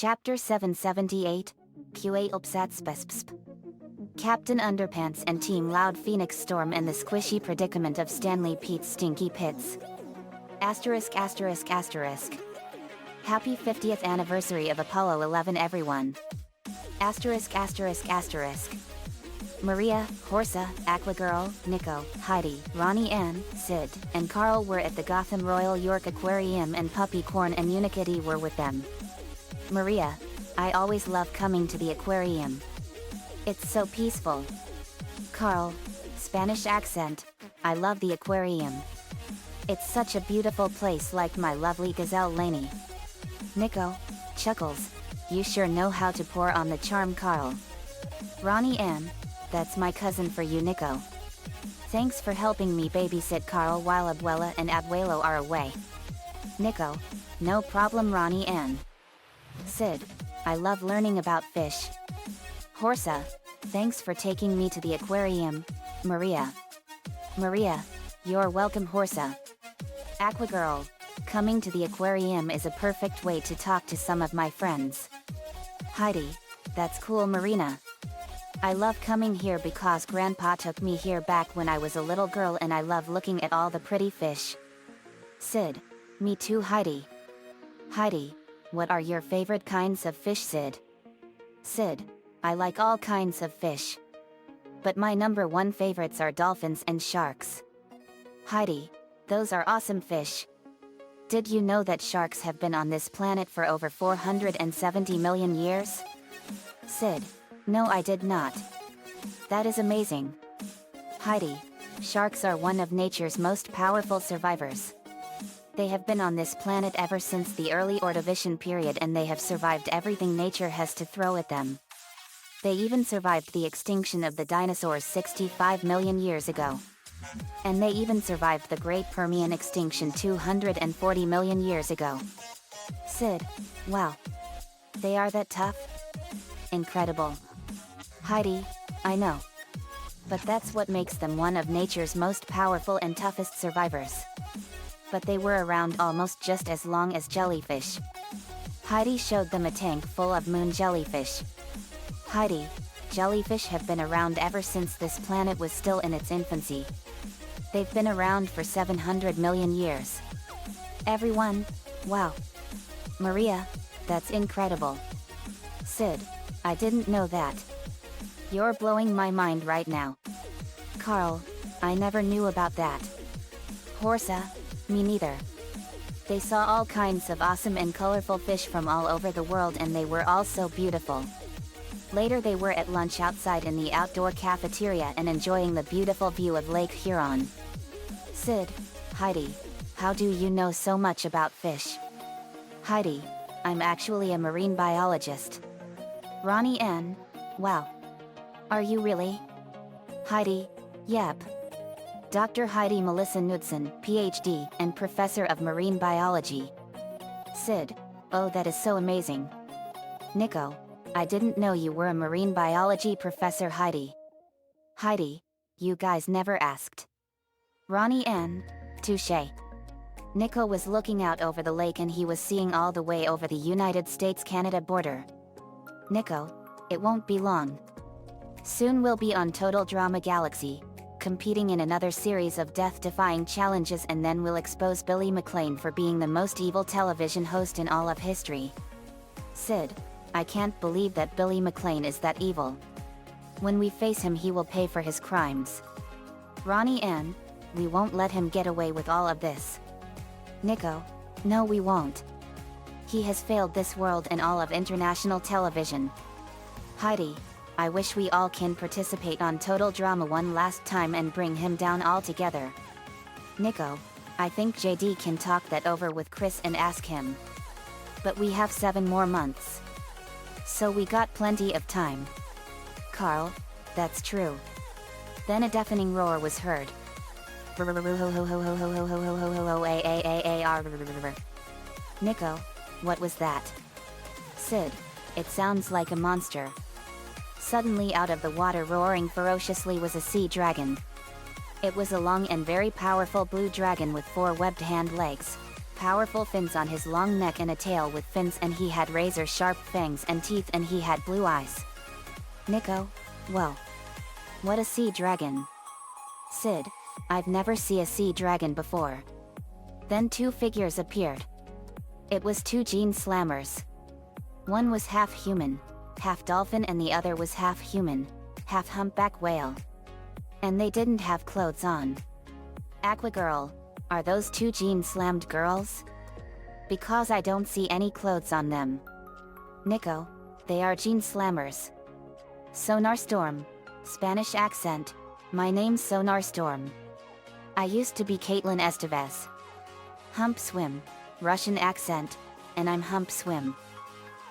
Chapter 778, CUATLPSATSPOSPSP. Captain Underpants and Team Loud Phoenix storm in the squishy predicament of Stanley Pete's stinky pits. Asterisk asterisk asterisk. Happy 50th anniversary of Apollo 11 everyone. Asterisk asterisk asterisk. Maria, Horsa, Aquagirl, Nico, Heidi, Ronnie Ann, Sid, and Carl were at the Gotham Royal York Aquarium and Puppy Corn and Unikitty were with them. Maria, I always love coming to the aquarium. It's so peaceful. Carl, Spanish accent, I love the aquarium. It's such a beautiful place like my lovely gazelle Lainey. Nico, chuckles, you sure know how to pour on the charm Carl. Ronnie Ann, that's my cousin for you Nico. Thanks for helping me babysit Carl while Abuela and Abuelo are away. Nico, no problem Ronnie Ann. Sid, I love learning about fish. Horsa, thanks for taking me to the aquarium, Maria. Maria, you're welcome Horsa. Aquagirl, coming to the aquarium is a perfect way to talk to some of my friends. Heidi, that's cool Marina. I love coming here because Grandpa took me here back when I was a little girl and I love looking at all the pretty fish. Sid, me too Heidi. Heidi, what are your favorite kinds of fish Sid? Sid, I like all kinds of fish. But my number one favorites are dolphins and sharks. Heidi, those are awesome fish. Did you know that sharks have been on this planet for over 470 million years? Sid, no I did not. That is amazing. Heidi, sharks are one of nature's most powerful survivors. They have been on this planet ever since the early Ordovician period and they have survived everything nature has to throw at them. They even survived the extinction of the dinosaurs 65 million years ago. And they even survived the Great Permian extinction 240 million years ago. Sid, wow. They are that tough? Incredible. Heidi, I know. But that's what makes them one of nature's most powerful and toughest survivors. But they were around almost just as long as jellyfish. Heidi showed them a tank full of moon jellyfish. Heidi, jellyfish have been around ever since this planet was still in its infancy. They've been around for 700 million years. Everyone, wow. Maria, that's incredible. Sid, I didn't know that. You're blowing my mind right now. Carl, I never knew about that. Horsa, me neither. They saw all kinds of awesome and colorful fish from all over the world and they were all so beautiful. Later they were at lunch outside in the outdoor cafeteria and enjoying the beautiful view of Lake Huron. Sid, Heidi, how do you know so much about fish? Heidi, I'm actually a marine biologist. Ronnie Ann, wow. Are you really? Heidi, yep. Dr. Heidi Melissa Knudsen, PhD, and Professor of Marine Biology. Sid, oh that is so amazing. Nico, I didn't know you were a marine biology professor Heidi. Heidi, you guys never asked. Ronnie Ann, touche. Nico was looking out over the lake and he was seeing all the way over the United States-Canada border. Nico, it won't be long. Soon we'll be on Total Drama Galaxy, competing in another series of death-defying challenges and then we'll expose Billy McLean for being the most evil television host in all of history. Sid, I can't believe that Billy McLean is that evil. When we face him he will pay for his crimes. Ronnie Ann, we won't let him get away with all of this. Nico, no we won't. He has failed this world and all of international television. Heidi, I wish we all can participate on Total Drama one last time and bring him down altogether. Nico, I think JD can talk that over with Chris and ask him. But we have 7 more months. So we got plenty of time. Carl, that's true. Then a deafening roar was heard. Nico, what was that? Sid, it sounds like a monster. Suddenly out of the water roaring ferociously was a sea dragon. It was a long and very powerful blue dragon with 4 webbed hand legs, powerful fins on his long neck and a tail with fins, and he had razor-sharp fangs and teeth, and he had blue eyes. Nico, whoa. What a sea dragon. Sid, I've never seen a sea dragon before. Then two figures appeared. It was two gene slammers. One was half human, half dolphin, and the other was half human, half humpback whale. And they didn't have clothes on. Aqua Girl, are those two gene slammed girls? Because I don't see any clothes on them. Nico, they are gene slammers. Sonar Storm, Spanish accent, my name's Sonar Storm. I used to be Caitlin Estevez. Hump Swim, Russian accent, and I'm Hump Swim.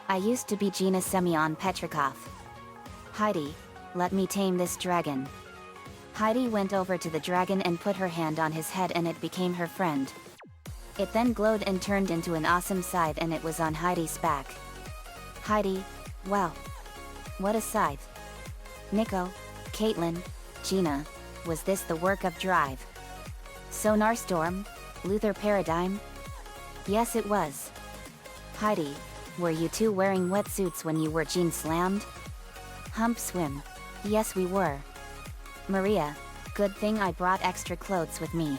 I used to be Gina Semyon Petrikov. Heidi, let me tame this dragon. Heidi went over to the dragon and put her hand on his head, and it became her friend. It then glowed and turned into an awesome scythe, and it was on Heidi's back. Heidi, wow. What a scythe. Nico, Caitlin, Gina, was this the work of Drive? Sonar Storm, Luther Paradigm? Yes, it was. Heidi, were you two wearing wetsuits when you were gene slammed? Hump Swim, yes we were. Maria, good thing I brought extra clothes with me.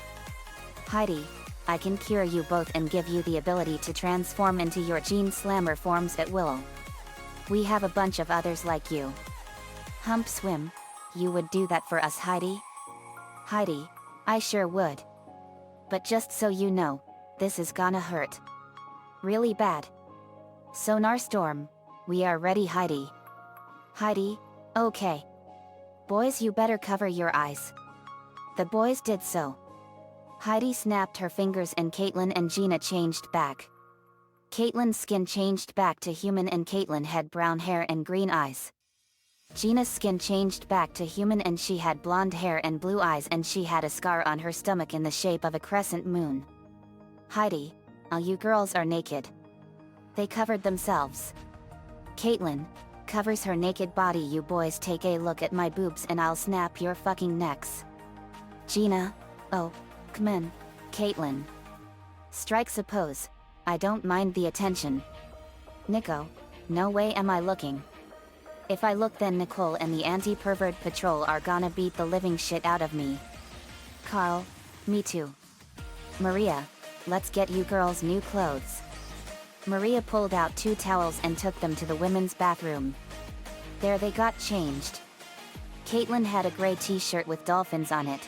Heidi, I can cure you both and give you the ability to transform into your gene slammer forms at will. We have a bunch of others like you. Hump Swim, you would do that for us, Heidi? Heidi, I sure would. But just so you know, this is gonna hurt. Really bad. Sonar Storm, we are ready, Heidi. Heidi, okay. Boys, you better cover your eyes. The boys did so. Heidi snapped her fingers and Caitlin and Gina changed back. Caitlin's skin changed back to human and Caitlin had brown hair and green eyes. Gina's skin changed back to human and she had blonde hair and blue eyes, and she had a scar on her stomach in the shape of a crescent moon. Heidi, all you girls are naked. They covered themselves. Caitlin covers her naked body. You boys take a look at my boobs and I'll snap your fucking necks. Gina, oh, come in. Caitlin strikes a pose. I don't mind the attention. Nico, no way am I looking. If I look, then Nicole and the anti-pervert patrol are gonna beat the living shit out of me. Carl, me too. Maria, let's get you girls new clothes. Maria pulled out 2 towels and took them to the women's bathroom. There they got changed. Caitlin had a gray t-shirt with dolphins on it,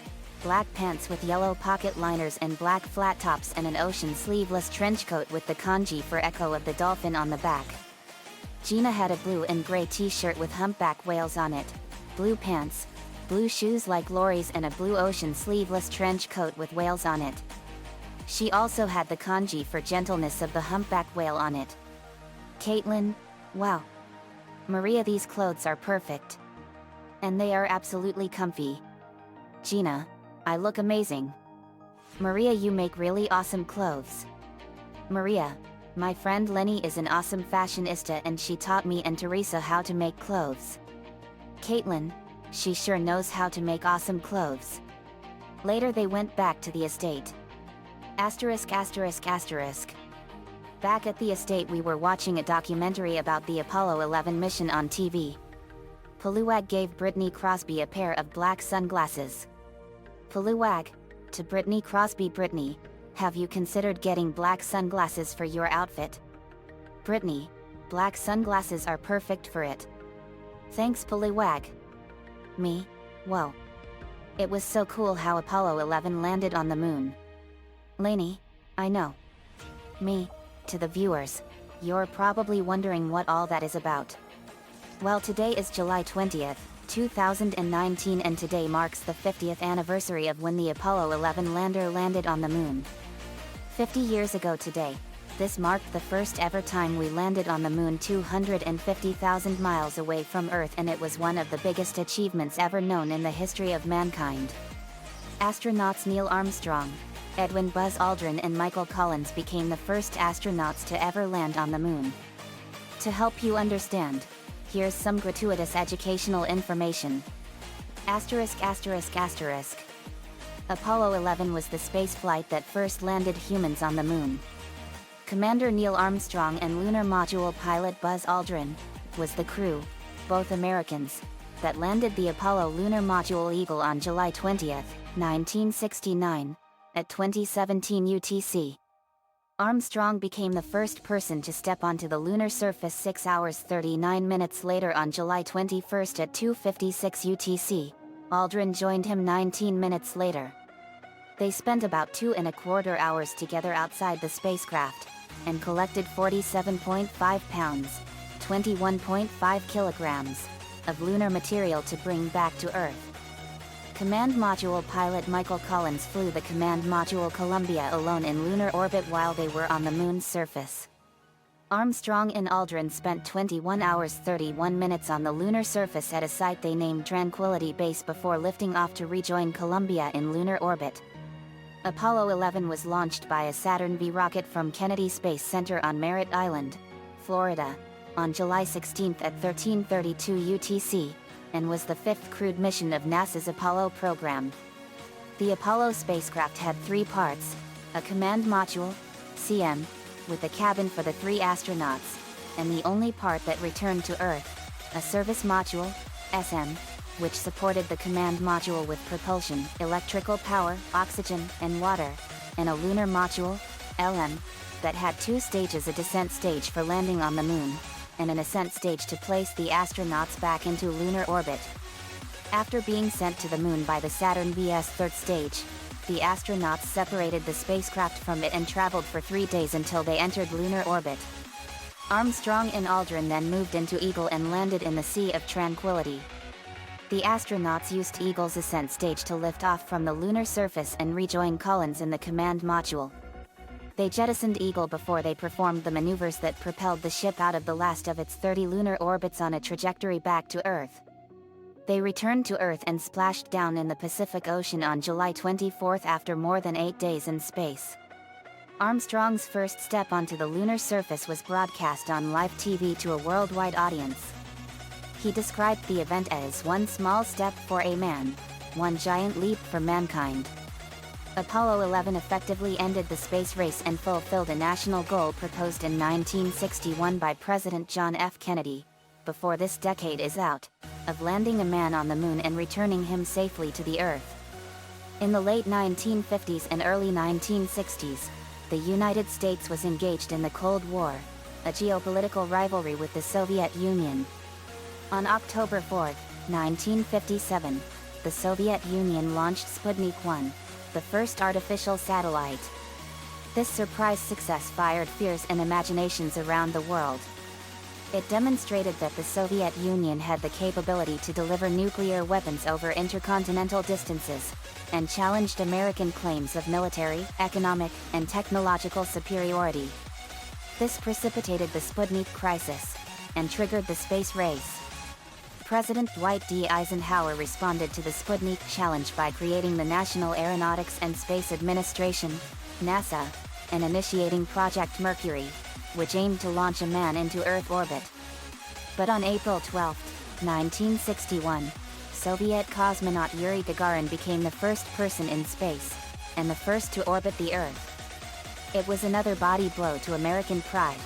black pants with yellow pocket liners and black flat tops, and an ocean sleeveless trench coat with the kanji for echo of the dolphin on the back. Gina had a blue and gray t-shirt with humpback whales on it, blue pants, blue shoes like Lori's, and a blue ocean sleeveless trench coat with whales on it. She also had the kanji for gentleness of the humpback whale on it. Caitlin, wow. Maria, these clothes are perfect. And they are absolutely comfy. Gina, I look amazing. Maria, you make really awesome clothes. Maria, my friend Lenny is an awesome fashionista and she taught me and Teresa how to make clothes. Caitlin, she sure knows how to make awesome clothes. Later they went back to the estate. Asterisk asterisk asterisk. Back at the estate, we were watching a documentary about the Apollo 11 mission on TV. Puluwag gave Brittany Crosby a pair of black sunglasses. Puluwag, to Brittany Crosby, Brittany, have you considered getting black sunglasses for your outfit? Brittany, black sunglasses are perfect for it. Thanks, Puluwag. Me, whoa. It was so cool how Apollo 11 landed on the moon. Lainey, I know. Me, to the viewers, you're probably wondering what all that is about. Well, today is July 20th, 2019, and today marks the 50th anniversary of when the Apollo 11 lander landed on the moon. 50 years ago today, this marked the first ever time we landed on the moon 250,000 miles away from Earth, and it was one of the biggest achievements ever known in the history of mankind. Astronauts Neil Armstrong, Edwin Buzz Aldrin and Michael Collins became the first astronauts to ever land on the moon. To help you understand, here's some gratuitous educational information. Asterisk asterisk asterisk. Apollo 11 was the space flight that first landed humans on the moon. Commander Neil Armstrong and Lunar Module pilot Buzz Aldrin was the crew, both Americans, that landed the Apollo Lunar Module Eagle on July 20, 1969, at 2017 UTC. Armstrong became the first person to step onto the lunar surface 6 hours 39 minutes later on July 21 at 2:56 UTC. Aldrin joined him 19 minutes later. They spent about 2¼ hours together outside the spacecraft, and collected 47.5 pounds, 21.5 kilograms, of lunar material to bring back to Earth. Command Module pilot Michael Collins flew the Command Module Columbia alone in lunar orbit while they were on the Moon's surface. Armstrong and Aldrin spent 21 hours 31 minutes on the lunar surface at a site they named Tranquility Base before lifting off to rejoin Columbia in lunar orbit. Apollo 11 was launched by a Saturn V rocket from Kennedy Space Center on Merritt Island, Florida, on July 16 at 13:32 UTC, and was the fifth crewed mission of NASA's Apollo program. The Apollo spacecraft had 3 parts: a command module, CM, with a cabin for the 3 astronauts, and the only part that returned to Earth, a service module, SM, which supported the command module with propulsion, electrical power, oxygen, and water, and a lunar module, LM, that had 2 stages: a descent stage for landing on the Moon, and an ascent stage to place the astronauts back into lunar orbit. After being sent to the Moon by the Saturn V's third stage, the astronauts separated the spacecraft from it and traveled for 3 days until they entered lunar orbit. Armstrong and Aldrin then moved into Eagle and landed in the Sea of Tranquility. The astronauts used Eagle's ascent stage to lift off from the lunar surface and rejoin Collins in the command module. They jettisoned Eagle before they performed the maneuvers that propelled the ship out of the last of its 30 lunar orbits on a trajectory back to Earth. They returned to Earth and splashed down in the Pacific Ocean on July 24 after more than 8 days in space. Armstrong's first step onto the lunar surface was broadcast on live TV to a worldwide audience. He described the event as one small step for a man, one giant leap for mankind. Apollo 11 effectively ended the space race and fulfilled a national goal proposed in 1961 by President John F. Kennedy, before this decade is out, of landing a man on the Moon and returning him safely to the Earth. In the late 1950s and early 1960s, the United States was engaged in the Cold War, a geopolitical rivalry with the Soviet Union. On October 4, 1957, the Soviet Union launched Sputnik 1, the first artificial satellite. This surprise success fired fears and imaginations around the world. It demonstrated that the Soviet Union had the capability to deliver nuclear weapons over intercontinental distances, and challenged American claims of military, economic, and technological superiority. This precipitated the Sputnik crisis, and triggered the space race. President Dwight D. Eisenhower responded to the Sputnik challenge by creating the National Aeronautics and Space Administration, NASA, and initiating Project Mercury, which aimed to launch a man into Earth orbit. But on April 12, 1961, Soviet cosmonaut Yuri Gagarin became the first person in space, and the first to orbit the Earth. It was another body blow to American pride.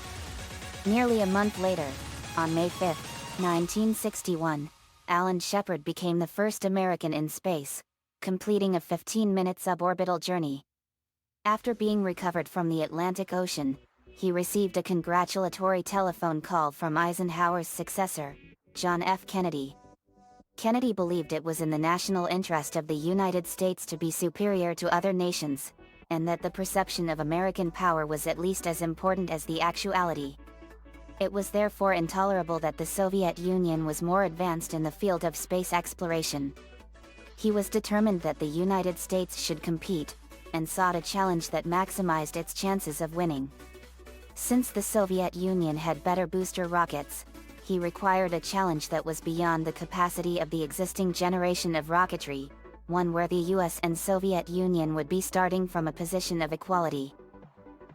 Nearly a month later, on May 5, 1961, Alan Shepard became the first American in space, completing a 15-minute suborbital journey. After being recovered from the Atlantic Ocean, he received a congratulatory telephone call from Eisenhower's successor, John F. Kennedy. Kennedy believed it was in the national interest of the United States to be superior to other nations, and that the perception of American power was at least as important as the actuality. It was therefore intolerable that the Soviet Union was more advanced in the field of space exploration. He was determined that the United States should compete, and sought a challenge that maximized its chances of winning. Since the Soviet Union had better booster rockets, he required a challenge that was beyond the capacity of the existing generation of rocketry, one where the US and Soviet Union would be starting from a position of equality.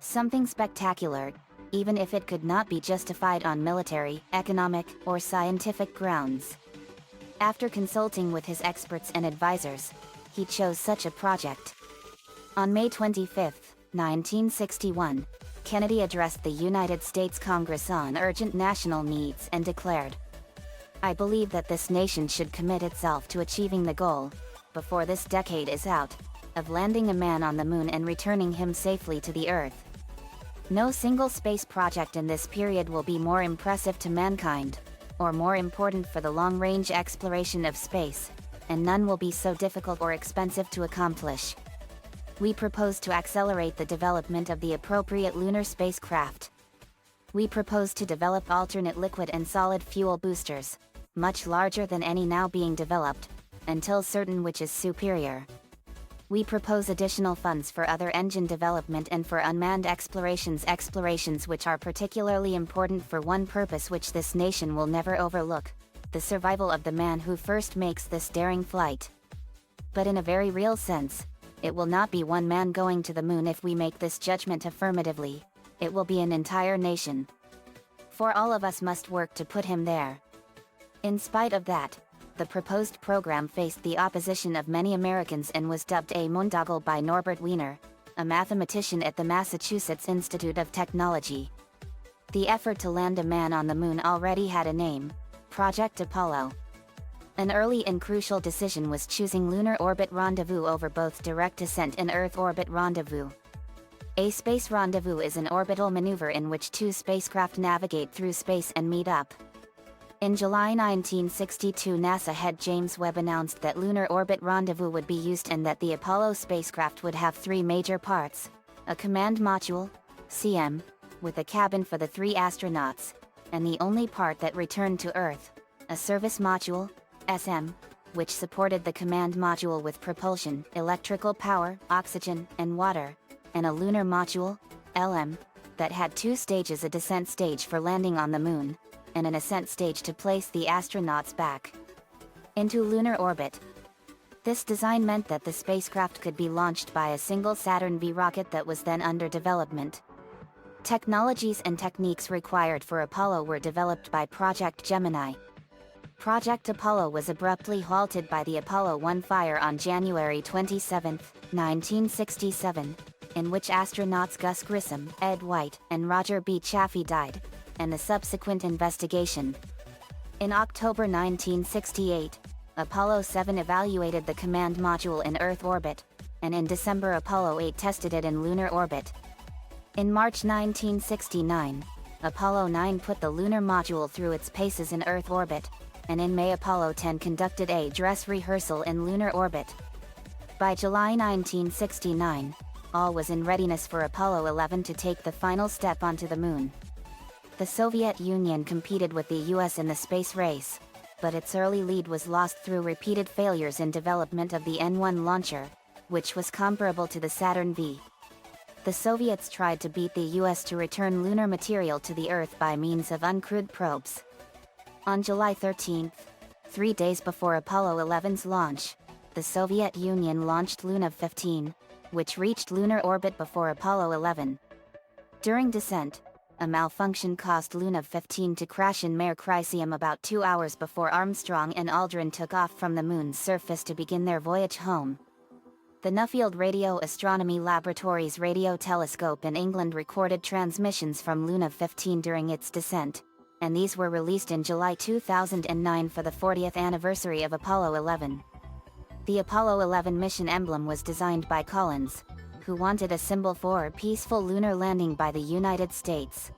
Something spectacular, even if it could not be justified on military, economic, or scientific grounds. After consulting with his experts and advisors, he chose such a project. On May 25, 1961, Kennedy addressed the United States Congress on urgent national needs and declared, "I believe that this nation should commit itself to achieving the goal, before this decade is out, of landing a man on the moon and returning him safely to the Earth. No single space project in this period will be more impressive to mankind, or more important for the long-range exploration of space, and none will be so difficult or expensive to accomplish. We propose to accelerate the development of the appropriate lunar spacecraft. We propose to develop alternate liquid and solid fuel boosters, much larger than any now being developed, until certain which is superior. We propose additional funds for other engine development and for unmanned explorations which are particularly important for one purpose which this nation will never overlook, the survival of the man who first makes this daring flight. But in a very real sense, it will not be one man going to the moon if we make this judgment affirmatively, it will be an entire nation. For all of us must work to put him there." In spite of that, the proposed program faced the opposition of many Americans and was dubbed a Mondoggle by Norbert Wiener, a mathematician at the Massachusetts Institute of Technology. The effort to land a man on the moon already had a name: Project Apollo. An early and crucial decision was choosing lunar orbit rendezvous over both direct descent and Earth orbit rendezvous. A space rendezvous is an orbital maneuver in which two spacecraft navigate through space and meet up. In July 1962, NASA head James Webb announced that lunar orbit rendezvous would be used and that the Apollo spacecraft would have three major parts: a command module, CM, with a cabin for the three astronauts, and the only part that returned to Earth, a service module, SM, which supported the command module with propulsion, electrical power, oxygen, and water, and a lunar module, LM, that had two stages: a descent stage for landing on the moon, and an ascent stage to place the astronauts back into lunar orbit. This design meant that the spacecraft could be launched by a single Saturn V rocket that was then under development. Technologies and techniques required for Apollo were developed by Project Gemini. Project Apollo was abruptly halted by the Apollo 1 fire on January 27, 1967, in which astronauts Gus Grissom, Ed White, and Roger B. Chaffee died, and the subsequent investigation. In October 1968, Apollo 7 evaluated the command module in Earth orbit, and in December Apollo 8 tested it in lunar orbit. In March 1969, Apollo 9 put the lunar module through its paces in Earth orbit, and in May Apollo 10 conducted a dress rehearsal in lunar orbit. By July 1969, all was in readiness for Apollo 11 to take the final step onto the moon. The Soviet Union competed with the US in the space race, but its early lead was lost through repeated failures in development of the N-1 launcher, which was comparable to the Saturn V. The Soviets tried to beat the US to return lunar material to the Earth by means of uncrewed probes. On July 13, 3 days before Apollo 11's launch, the Soviet Union launched Luna 15, which reached lunar orbit before Apollo 11. During descent, a malfunction caused Luna 15 to crash in Mare Crisium about 2 hours before Armstrong and Aldrin took off from the moon's surface to begin their voyage home. The Nuffield Radio Astronomy Laboratory's radio telescope in England recorded transmissions from Luna 15 during its descent, and these were released in July 2009 for the 40th anniversary of Apollo 11. The Apollo 11 mission emblem was designed by Collins, who wanted a symbol for peaceful lunar landing by the United States.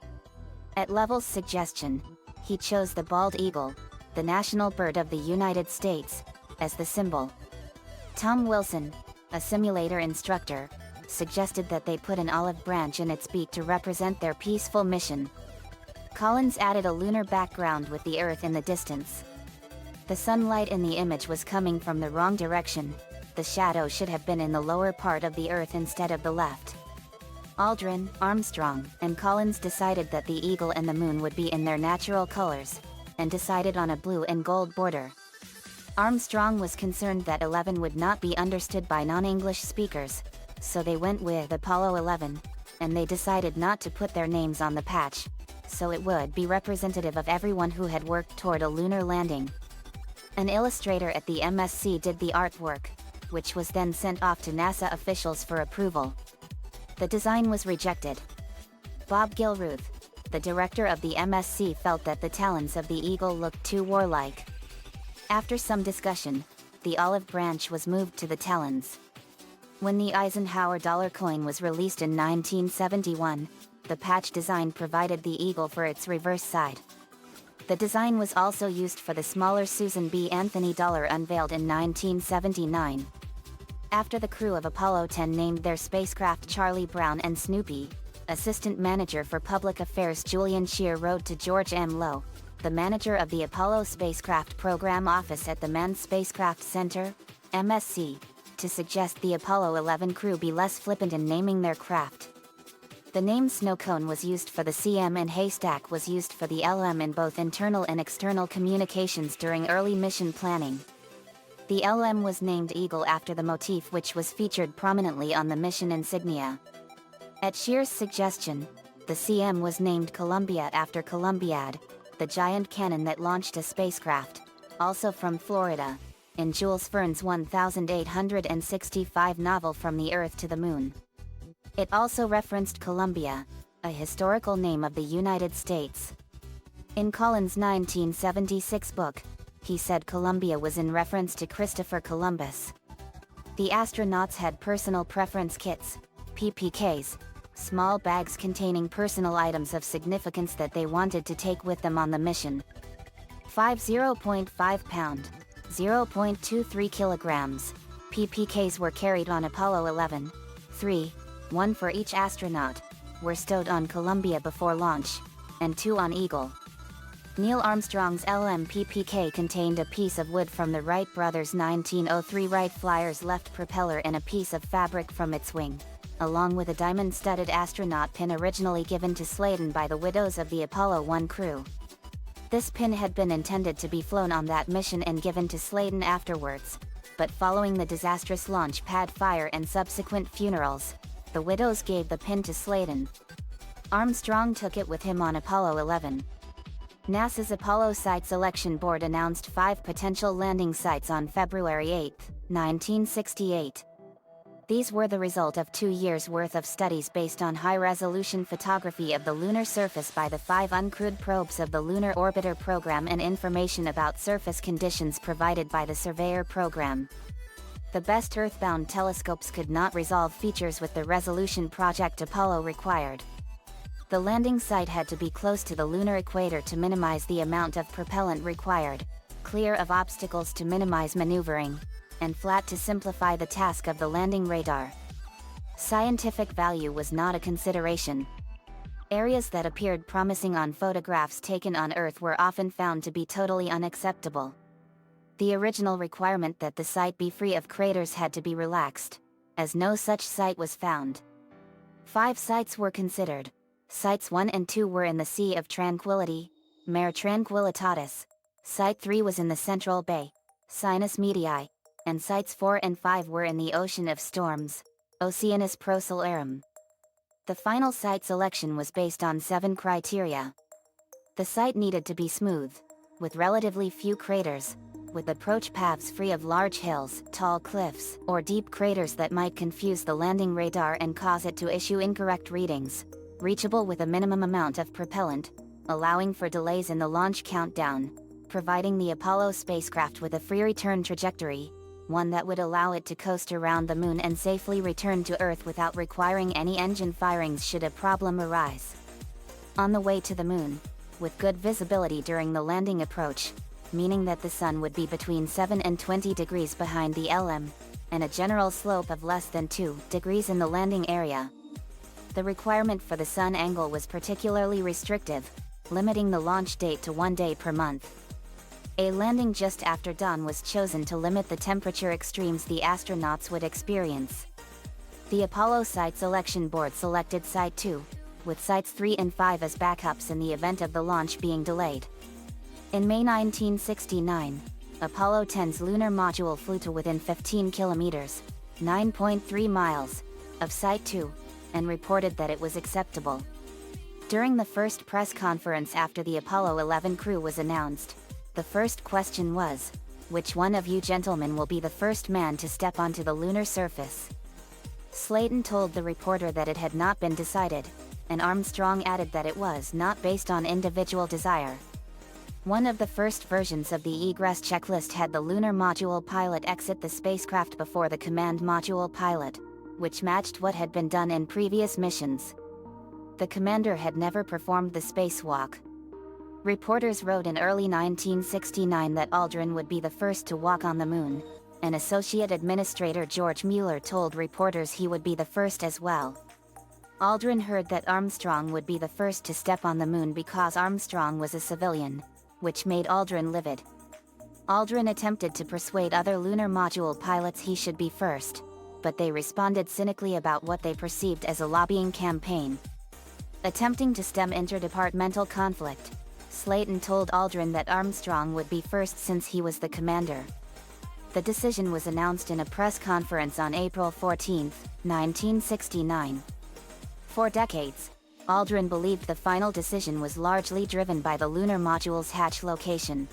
At Lovell's suggestion, he chose the bald eagle, the national bird of the United States, as the symbol. Tom Wilson, a simulator instructor, suggested that they put an olive branch in its beak to represent their peaceful mission. Collins added a lunar background with the Earth in the distance. The sunlight in the image was coming from the wrong direction. The shadow should have been in the lower part of the Earth instead of the left. Aldrin, Armstrong, and Collins decided that the eagle and the moon would be in their natural colors, and decided on a blue and gold border. Armstrong was concerned that 11 would not be understood by non-English speakers, so they went with Apollo 11, and they decided not to put their names on the patch, so it would be representative of everyone who had worked toward a lunar landing. An illustrator at the MSC did the artwork, which was then sent off to NASA officials for approval. The design was rejected. Bob Gilruth, the director of the MSC, felt that the talons of the eagle looked too warlike. After some discussion, the olive branch was moved to the talons. When the Eisenhower dollar coin was released in 1971, the patch design provided the eagle for its reverse side. The design was also used for the smaller Susan B. Anthony dollar unveiled in 1979. After the crew of Apollo 10 named their spacecraft Charlie Brown and Snoopy, Assistant Manager for Public Affairs Julian Scheer wrote to George M. Lowe, the manager of the Apollo Spacecraft Program Office at the Manned Spacecraft Center, MSC, to suggest the Apollo 11 crew be less flippant in naming their craft. The name Snow Cone was used for the CM and Haystack was used for the LM in both internal and external communications during early mission planning. The LM was named Eagle after the motif which was featured prominently on the mission insignia. At Scheer's suggestion, the CM was named Columbia after Columbiad, the giant cannon that launched a spacecraft, also from Florida, in Jules Verne's 1865 novel From the Earth to the Moon. It also referenced Columbia, a historical name of the United States. In Collins' 1976 book, he said Columbia was in reference to Christopher Columbus. The astronauts had personal preference kits, PPKs, small bags containing personal items of significance that they wanted to take with them on the mission. 0.5 pound, 0.23 kilograms, PPKs were carried on Apollo 11. 3, one for each astronaut, were stowed on Columbia before launch, and 2 on Eagle. Neil Armstrong's LM-PPK contained a piece of wood from the Wright brothers' 1903 Wright Flyer's left propeller and a piece of fabric from its wing, along with a diamond-studded astronaut pin originally given to Sladen by the widows of the Apollo 1 crew. This pin had been intended to be flown on that mission and given to Sladen afterwards, but following the disastrous launch pad fire and subsequent funerals, the widows gave the pin to Sladen. Armstrong took it with him on Apollo 11. NASA's Apollo Site Selection Board announced 5 potential landing sites on February 8, 1968. These were the result of 2 years' worth of studies based on high-resolution photography of the lunar surface by the 5 uncrewed probes of the Lunar Orbiter program and information about surface conditions provided by the Surveyor program. The best Earthbound telescopes could not resolve features with the resolution Project Apollo required. The landing site had to be close to the lunar equator to minimize the amount of propellant required, clear of obstacles to minimize maneuvering, and flat to simplify the task of the landing radar. Scientific value was not a consideration. Areas that appeared promising on photographs taken on Earth were often found to be totally unacceptable. The original requirement that the site be free of craters had to be relaxed, as no such site was found. 5 sites were considered. Sites 1 and 2 were in the Sea of Tranquility, Mare Tranquillitatis. Site 3 was in the Central Bay, Sinus Medii, and Sites 4 and 5 were in the Ocean of Storms, Oceanus Procellarum. The final site selection was based on 7 criteria. The site needed to be smooth, with relatively few craters, with approach paths free of large hills, tall cliffs, or deep craters that might confuse the landing radar and cause it to issue incorrect readings, reachable with a minimum amount of propellant, allowing for delays in the launch countdown, providing the Apollo spacecraft with a free return trajectory, one that would allow it to coast around the Moon and safely return to Earth without requiring any engine firings should a problem arise. On the way to the Moon, with good visibility during the landing approach, meaning that the Sun would be between 7 and 20 degrees behind the LM, and a general slope of less than 2 degrees in the landing area. The requirement for the Sun angle was particularly restrictive, limiting the launch date to 1 day per month. A landing just after dawn was chosen to limit the temperature extremes the astronauts would experience. The Apollo Site Selection Board selected Site 2, with Sites 3 and 5 as backups in the event of the launch being delayed. In May 1969, Apollo 10's lunar module flew to within 15 kilometers, 9.3 miles, of Site 2, and reported that it was acceptable. During the first press conference after the Apollo 11 crew was announced, the first question was, "Which one of you gentlemen will be the first man to step onto the lunar surface?" Sladen told the reporter that it had not been decided, and Armstrong added that it was not based on individual desire. One of the first versions of the egress checklist had the lunar module pilot exit the spacecraft before the command module pilot, which matched what had been done in previous missions. The commander had never performed the spacewalk. Reporters wrote in early 1969 that Aldrin would be the first to walk on the moon, and Associate Administrator George Mueller told reporters he would be the first as well. Aldrin heard that Armstrong would be the first to step on the moon because Armstrong was a civilian, which made Aldrin livid. Aldrin attempted to persuade other lunar module pilots he should be first, but they responded cynically about what they perceived as a lobbying campaign. Attempting to stem interdepartmental conflict, Slayton told Aldrin that Armstrong would be first since he was the commander. The decision was announced in a press conference on April 14, 1969. For decades, Aldrin believed the final decision was largely driven by the lunar module's hatch location.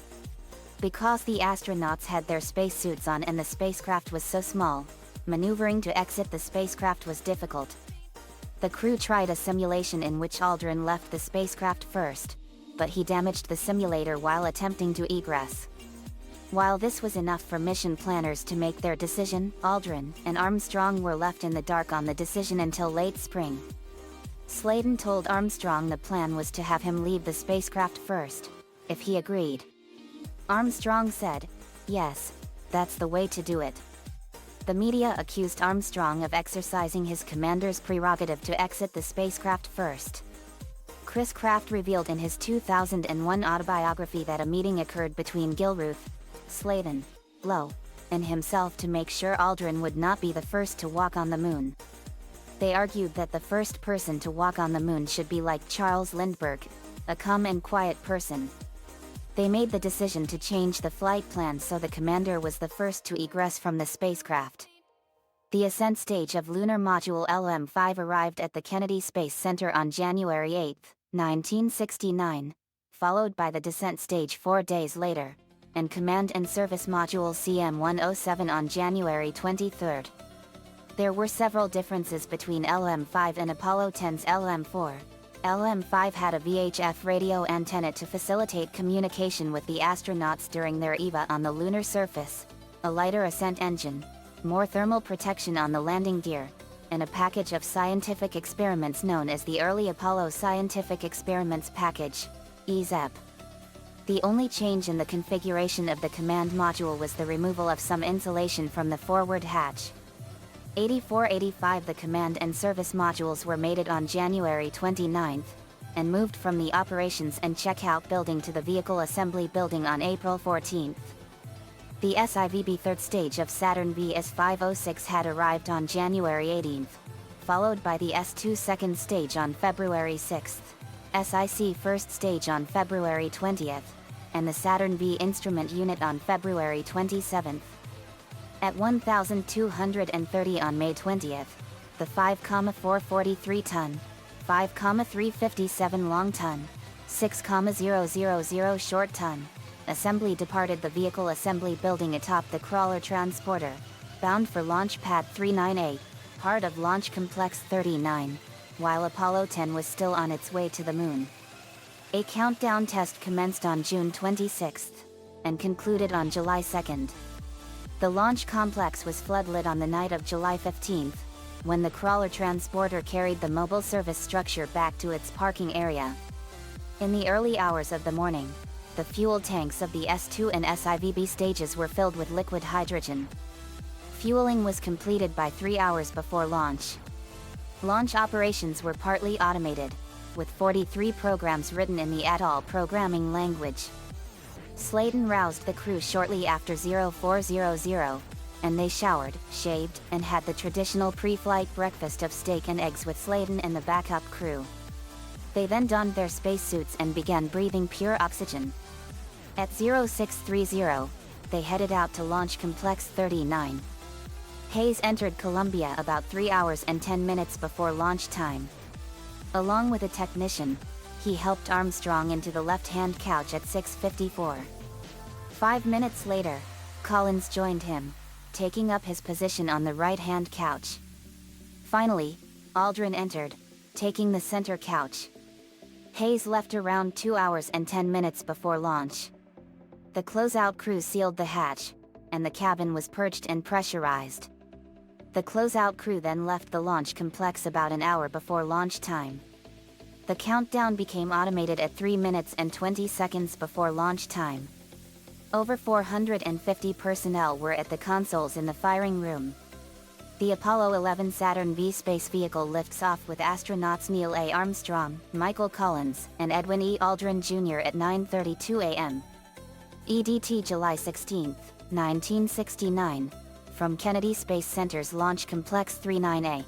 Because the astronauts had their spacesuits on and the spacecraft was so small, maneuvering to exit the spacecraft was difficult. The crew tried a simulation in which Aldrin left the spacecraft first, but he damaged the simulator while attempting to egress. While this was enough for mission planners to make their decision, Aldrin and Armstrong were left in the dark on the decision until late spring. Slayton told Armstrong the plan was to have him leave the spacecraft first, if he agreed. Armstrong said, "Yes, that's the way to do it." The media accused Armstrong of exercising his commander's prerogative to exit the spacecraft first. Chris Kraft revealed in his 2001 autobiography that a meeting occurred between Gilruth, Slayton, Lowe, and himself to make sure Aldrin would not be the first to walk on the moon. They argued that the first person to walk on the moon should be like Charles Lindbergh, a calm and quiet person. They made the decision to change the flight plan so the commander was the first to egress from the spacecraft. The ascent stage of lunar module LM-5 arrived at the Kennedy Space Center on January 8, 1969, followed by the descent stage 4 days later, and Command and Service Module CM-107 on January 23. There were several differences between LM-5 and Apollo 10's LM-4. LM-5 had a VHF radio antenna to facilitate communication with the astronauts during their EVA on the lunar surface, a lighter ascent engine, more thermal protection on the landing gear, and a package of scientific experiments known as the Early Apollo Scientific Experiments Package, ESEP. The only change in the configuration of the command module was the removal of some insulation from the forward hatch. 84-85 The command and service modules were mated on January 29, and moved from the operations and checkout building to the vehicle assembly building on April 14. The SIVB third stage of Saturn VS506 had arrived on January 18, followed by the S2 second stage on February 6, SIC first stage on February 20, and the Saturn V instrument unit on February 27. At 1,230 on May 20, the 5,443-ton, 5,357 long-ton, 6,000 short-ton assembly departed the vehicle assembly building atop the crawler transporter, bound for Launch Pad 398, part of Launch Complex 39, while Apollo 10 was still on its way to the moon. A countdown test commenced on June 26, and concluded on July 2. The launch complex was floodlit on the night of July 15, when the crawler transporter carried the mobile service structure back to its parking area. In the early hours of the morning, the fuel tanks of the S2 and SIVB stages were filled with liquid hydrogen. Fueling was completed by 3 hours before launch. Launch operations were partly automated, with 43 programs written in the ATOL programming language. Slayton roused the crew shortly after 0400, and they showered, shaved, and had the traditional pre-flight breakfast of steak and eggs with Slayton and the backup crew. They then donned their spacesuits and began breathing pure oxygen. At 0630, they headed out to Launch Complex 39. Hayes entered Columbia about 3 hours and 10 minutes before launch time. Along with a technician, he helped Armstrong into the left-hand couch at 6:54. 5 minutes later, Collins joined him, taking up his position on the right-hand couch. Finally, Aldrin entered, taking the center couch. Hayes left around 2 hours and 10 minutes before launch. The closeout crew sealed the hatch, and the cabin was purged and pressurized. The closeout crew then left the launch complex about an hour before launch time. The countdown became automated at 3 minutes and 20 seconds before launch time. Over 450 personnel were at the consoles in the firing room. The Apollo 11 Saturn V space vehicle lifts off with astronauts Neil A. Armstrong, Michael Collins, and Edwin E. Aldrin Jr. at 9:32 a.m. EDT July 16, 1969, from Kennedy Space Center's Launch Complex 39A.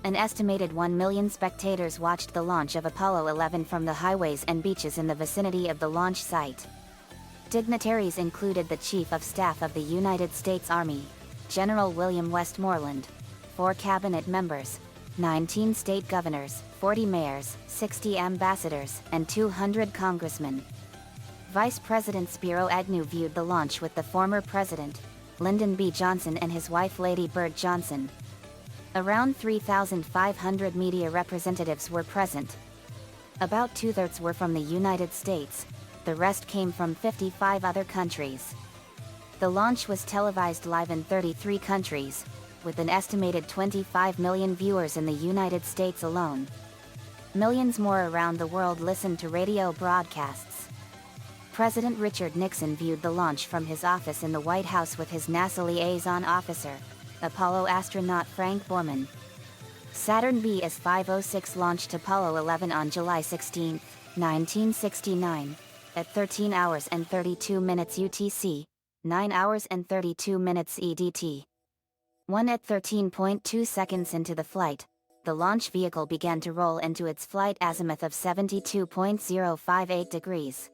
An estimated 1 million spectators watched the launch of Apollo 11 from the highways and beaches in the vicinity of the launch site. Dignitaries included the Chief of Staff of the United States Army, General William Westmoreland, 4 cabinet members, 19 state governors, 40 mayors, 60 ambassadors, and 200 congressmen. Vice President Spiro Agnew viewed the launch with the former president, Lyndon B. Johnson, and his wife Lady Bird Johnson. Around 3,500 media representatives were present. About 2/3 were from the United States, the rest came from 55 other countries. The launch was televised live in 33 countries, with an estimated 25 million viewers in the United States alone. Millions more around the world listened to radio broadcasts. President Richard Nixon viewed the launch from his office in the White House with his NASA liaison officer, Apollo astronaut Frank Borman. Saturn V S-506 launched Apollo 11 on July 16, 1969, at 13 hours and 32 minutes UTC, 9 hours and 32 minutes EDT. 1 at 13.2 seconds into the flight, the launch vehicle began to roll into its flight azimuth of 72.058 degrees.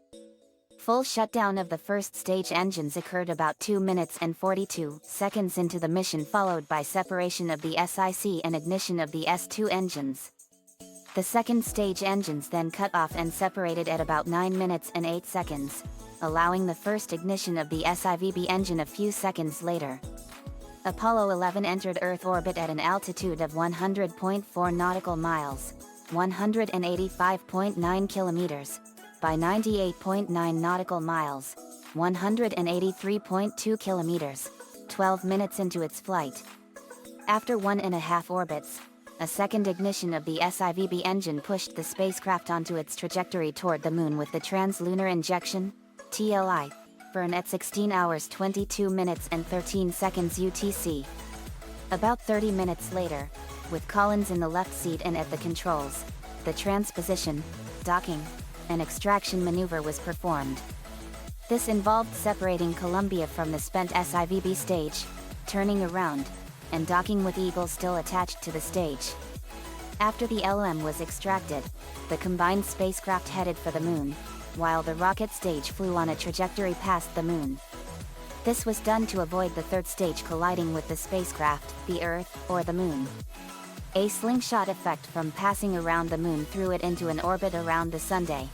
Full shutdown of the first stage engines occurred about 2 minutes and 42 seconds into the mission, followed by separation of the SIC and ignition of the S2 engines. The second stage engines then cut off and separated at about 9 minutes and 8 seconds, allowing the first ignition of the SIVB engine a few seconds later. Apollo 11 entered Earth orbit at an altitude of 100.4 nautical miles, 185.9 kilometers, by 98.9 nautical miles, 183.2 kilometers, 12 minutes into its flight. After 1.5 orbits, a second ignition of the SIVB engine pushed the spacecraft onto its trajectory toward the Moon with the Trans-Lunar Injection, TLI, burn at 16 hours 22 minutes and 13 seconds UTC. About 30 minutes later, with Collins in the left seat and at the controls, the transposition, docking, and extraction maneuver was performed. This involved separating Columbia from the spent SIVB stage, turning around, and docking with Eagle still attached to the stage. After the LM was extracted, the combined spacecraft headed for the Moon, while the rocket stage flew on a trajectory past the Moon. This was done to avoid the third stage colliding with the spacecraft, the Earth, or the Moon. A slingshot effect from passing around the Moon threw it into an orbit around the Sunday.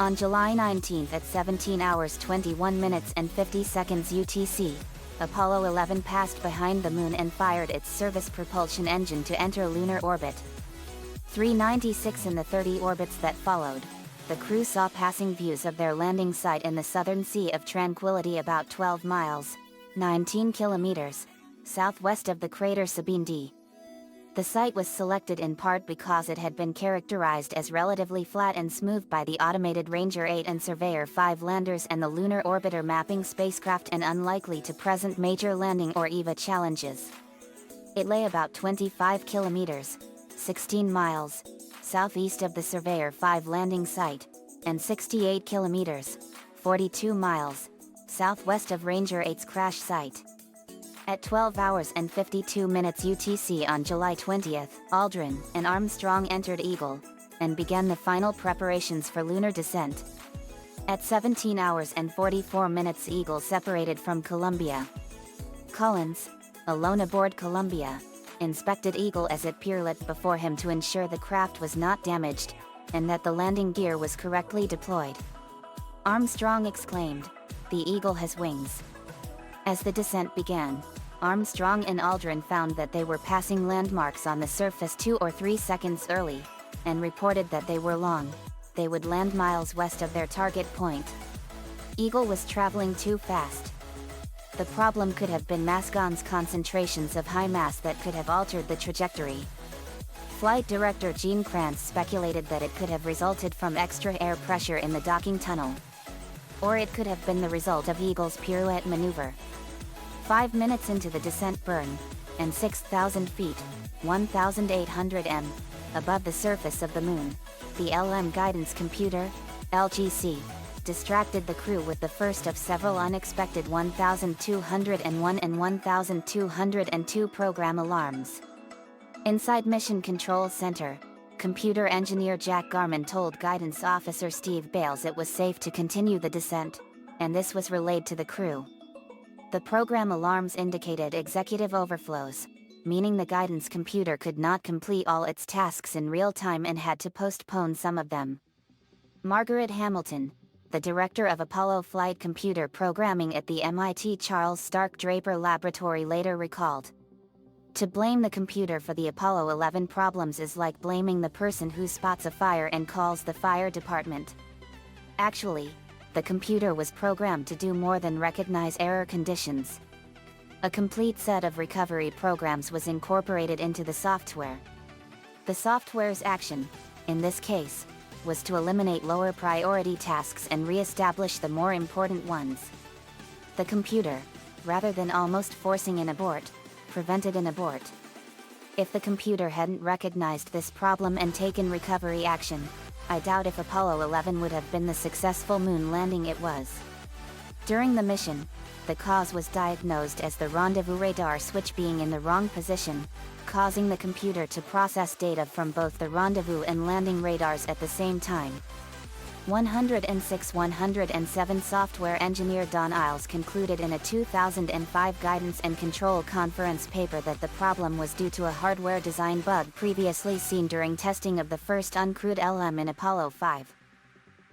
On July 19 at 17 hours 21 minutes and 50 seconds UTC, Apollo 11 passed behind the Moon and fired its service propulsion engine to enter lunar orbit. 396 in the 30 orbits that followed, the crew saw passing views of their landing site in the southern Sea of Tranquility about 12 miles, 19 kilometers, southwest of the crater Sabine D. The site was selected in part because it had been characterized as relatively flat and smooth by the automated Ranger 8 and Surveyor 5 landers and the Lunar Orbiter mapping spacecraft, and unlikely to present major landing or EVA challenges. It lay about 25 kilometers, 16 miles, southeast of the Surveyor 5 landing site, and 68 kilometers, 42 miles, southwest of Ranger 8's crash site. At 12 hours and 52 minutes UTC on July 20, Aldrin and Armstrong entered Eagle, and began the final preparations for lunar descent. At 17 hours and 44 minutes Eagle separated from Columbia. Collins, alone aboard Columbia, inspected Eagle as it pirouetted before him to ensure the craft was not damaged, and that the landing gear was correctly deployed. Armstrong exclaimed, "The Eagle has wings." As the descent began, Armstrong and Aldrin found that they were passing landmarks on the surface 2 or 3 seconds early, and reported that they were long. They would land miles west of their target point. Eagle was traveling too fast. The problem could have been Mascon's concentrations of high mass that could have altered the trajectory. Flight director Gene Kranz speculated that it could have resulted from extra air pressure in the docking tunnel. Or it could have been the result of Eagle's pirouette maneuver. 5 minutes into the descent burn, and 6,000 feet, 1,800 m, above the surface of the moon, the LM guidance computer, LGC, distracted the crew with the first of several unexpected 1201 and 1202 program alarms. Inside Mission Control Center, computer engineer Jack Garman told guidance officer Steve Bales it was safe to continue the descent, and this was relayed to the crew. The program alarms indicated executive overflows, meaning the guidance computer could not complete all its tasks in real time and had to postpone some of them. Margaret Hamilton, the director of Apollo flight computer programming at the MIT Charles Stark Draper Laboratory, later recalled, "To blame the computer for the Apollo 11 problems is like blaming the person who spots a fire and calls the fire department. Actually, the computer was programmed to do more than recognize error conditions. A complete set of recovery programs was incorporated into the software. The software's action, in this case, was to eliminate lower priority tasks and re-establish the more important ones. The computer, rather than almost forcing an abort, prevented an abort. If the computer hadn't recognized this problem and taken recovery action, I doubt if Apollo 11 would have been the successful moon landing it was." During the mission, the cause was diagnosed as the rendezvous radar switch being in the wrong position, causing the computer to process data from both the rendezvous and landing radars at the same time. 106-107 software engineer Don Iles concluded in a 2005 Guidance and Control Conference paper that the problem was due to a hardware design bug previously seen during testing of the first uncrewed LM in Apollo 5.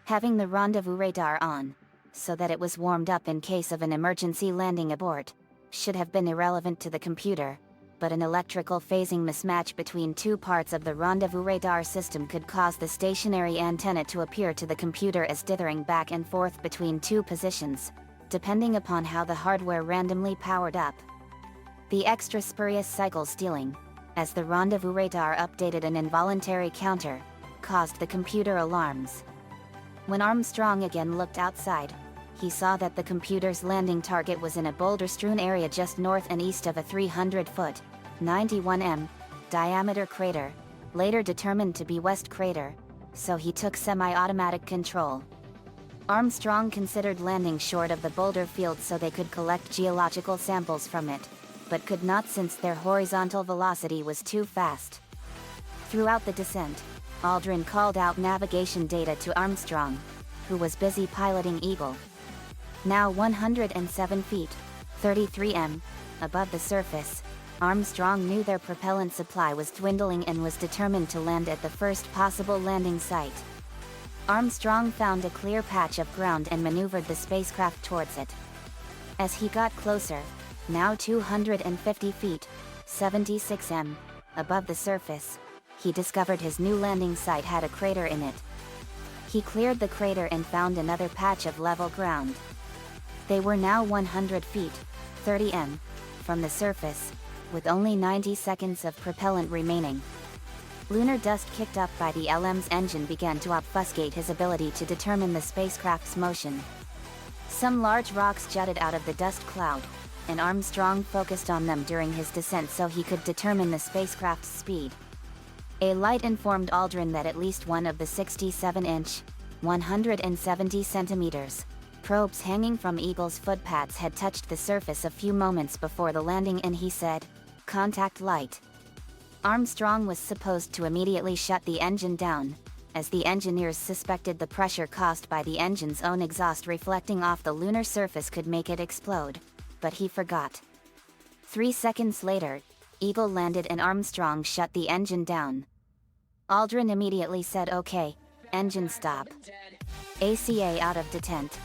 Having the rendezvous radar on, so that it was warmed up in case of an emergency landing abort, should have been irrelevant to the computer, but an electrical phasing mismatch between two parts of the rendezvous radar system could cause the stationary antenna to appear to the computer as dithering back and forth between two positions, depending upon how the hardware randomly powered up. The extra spurious cycle stealing, as the rendezvous radar updated an involuntary counter, caused the computer alarms. When Armstrong again looked outside, he saw that the computer's landing target was in a boulder-strewn area just north and east of a 300-foot, 91 m, diameter crater, later determined to be West Crater, so he took semi-automatic control. Armstrong considered landing short of the boulder field so they could collect geological samples from it, but could not since their horizontal velocity was too fast. Throughout the descent, Aldrin called out navigation data to Armstrong, who was busy piloting Eagle. Now 107 feet, 33 m, above the surface, Armstrong knew their propellant supply was dwindling and was determined to land at the first possible landing site. Armstrong found a clear patch of ground and maneuvered the spacecraft towards it. As he got closer, now 250 feet, 76 m, above the surface, he discovered his new landing site had a crater in it. He cleared the crater and found another patch of level ground. They were now 100 feet, 30 m, from the surface, with only 90 seconds of propellant remaining. Lunar dust kicked up by the LM's engine began to obfuscate his ability to determine the spacecraft's motion. Some large rocks jutted out of the dust cloud, and Armstrong focused on them during his descent so he could determine the spacecraft's speed. A light informed Aldrin that at least one of the 67-inch, 170 centimeters, probes hanging from Eagle's footpads had touched the surface a few moments before the landing, and he said, "Contact light." Armstrong was supposed to immediately shut the engine down, as the engineers suspected the pressure caused by the engine's own exhaust reflecting off the lunar surface could make it explode, but he forgot. 3 seconds later, Eagle landed and Armstrong shut the engine down. Aldrin immediately said, "Okay, engine stop. ACA out of detent."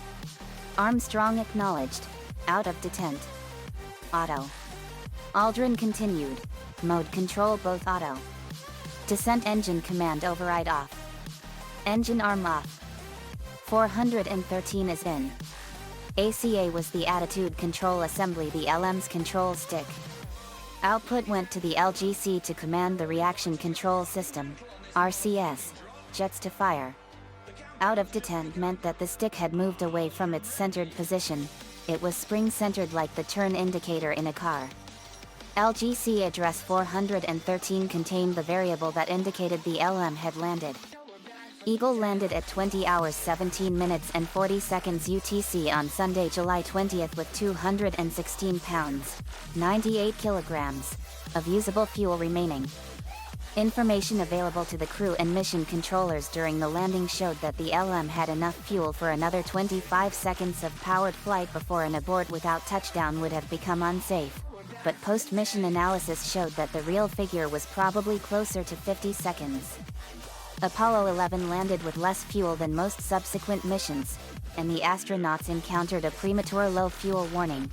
Armstrong acknowledged, "Out of detent. Auto." Aldrin continued. Mode control both auto. Descent engine command override off. Engine arm off. 413 is in. ACA was the attitude control assembly, the LM's control stick. Output went to the LGC to command the reaction control system, RCS, jets to fire. Out of detent meant that the stick had moved away from its centered position. It was spring-centered like the turn indicator in a car. LGC address 413 contained the variable that indicated the LM had landed. Eagle landed at 20 hours 17 minutes and 40 seconds UTC on Sunday, July 20th with 216 pounds, 98 kilograms, of usable fuel remaining. Information available to the crew and mission controllers during the landing showed that the LM had enough fuel for another 25 seconds of powered flight before an abort without touchdown would have become unsafe, but post-mission analysis showed that the real figure was probably closer to 50 seconds. Apollo 11 landed with less fuel than most subsequent missions, and the astronauts encountered a premature low fuel warning.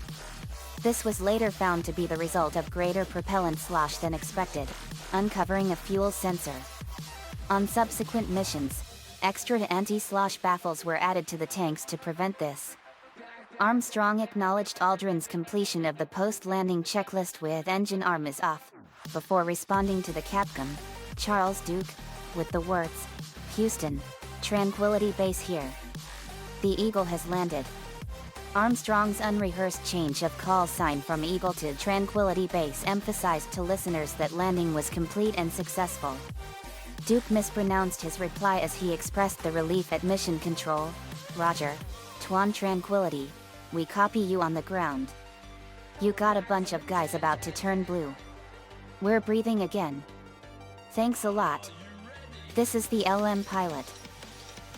This was later found to be the result of greater propellant slosh than expected, uncovering a fuel sensor. On subsequent missions, extra anti-slosh baffles were added to the tanks to prevent this. Armstrong acknowledged Aldrin's completion of the post-landing checklist with engine arm is off, before responding to the Capcom, Charles Duke, with the words, "Houston, Tranquility Base here. The Eagle has landed." Armstrong's unrehearsed change of call sign from Eagle to Tranquility Base emphasized to listeners that landing was complete and successful. Duke mispronounced his reply as he expressed the relief at mission control. "Roger. Tuan Tranquility. We copy you on the ground. You got a bunch of guys about to turn blue. We're breathing again. Thanks a lot. This is the LM pilot.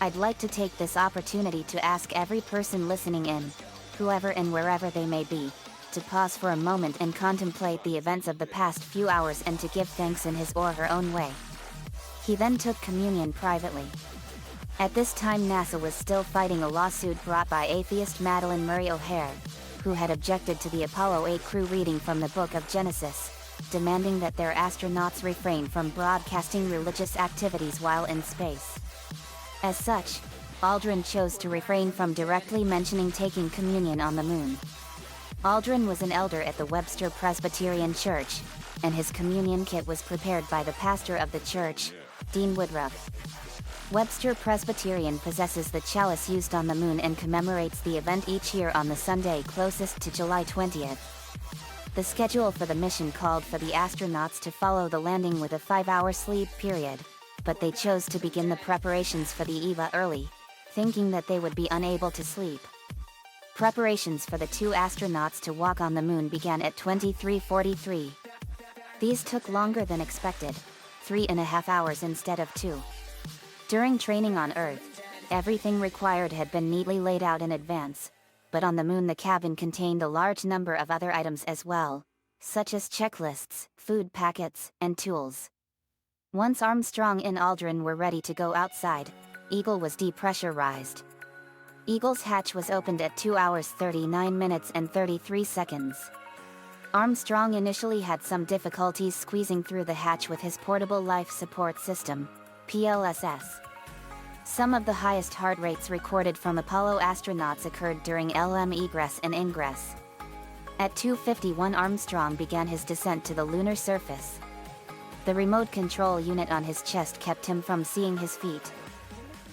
I'd like to take this opportunity to ask every person listening in, whoever and wherever they may be, to pause for a moment and contemplate the events of the past few hours and to give thanks in his or her own way." He then took communion privately. At this time NASA was still fighting a lawsuit brought by atheist Madeleine Murray O'Hare, who had objected to the Apollo 8 crew reading from the Book of Genesis, demanding that their astronauts refrain from broadcasting religious activities while in space. As such, Aldrin chose to refrain from directly mentioning taking communion on the moon. Aldrin was an elder at the Webster Presbyterian Church, and his communion kit was prepared by the pastor of the church, Dean Woodruff. Webster Presbyterian possesses the chalice used on the moon and commemorates the event each year on the Sunday closest to July 20th. The schedule for the mission called for the astronauts to follow the landing with a 5-hour sleep period, but they chose to begin the preparations for the EVA early, thinking that they would be unable to sleep. Preparations for the 2 astronauts to walk on the moon began at 23:43. These took longer than expected, 3.5 hours instead of 2. During training on Earth, everything required had been neatly laid out in advance, but on the moon the cabin contained a large number of other items as well, such as checklists, food packets, and tools. Once Armstrong and Aldrin were ready to go outside, Eagle was depressurized. Eagle's hatch was opened at 2 hours 39 minutes and 33 seconds. Armstrong initially had some difficulties squeezing through the hatch with his portable life support system, PLSS. Some of the highest heart rates recorded from Apollo astronauts occurred during LM egress and ingress. At 2:51 Armstrong began his descent to the lunar surface. The remote control unit on his chest kept him from seeing his feet.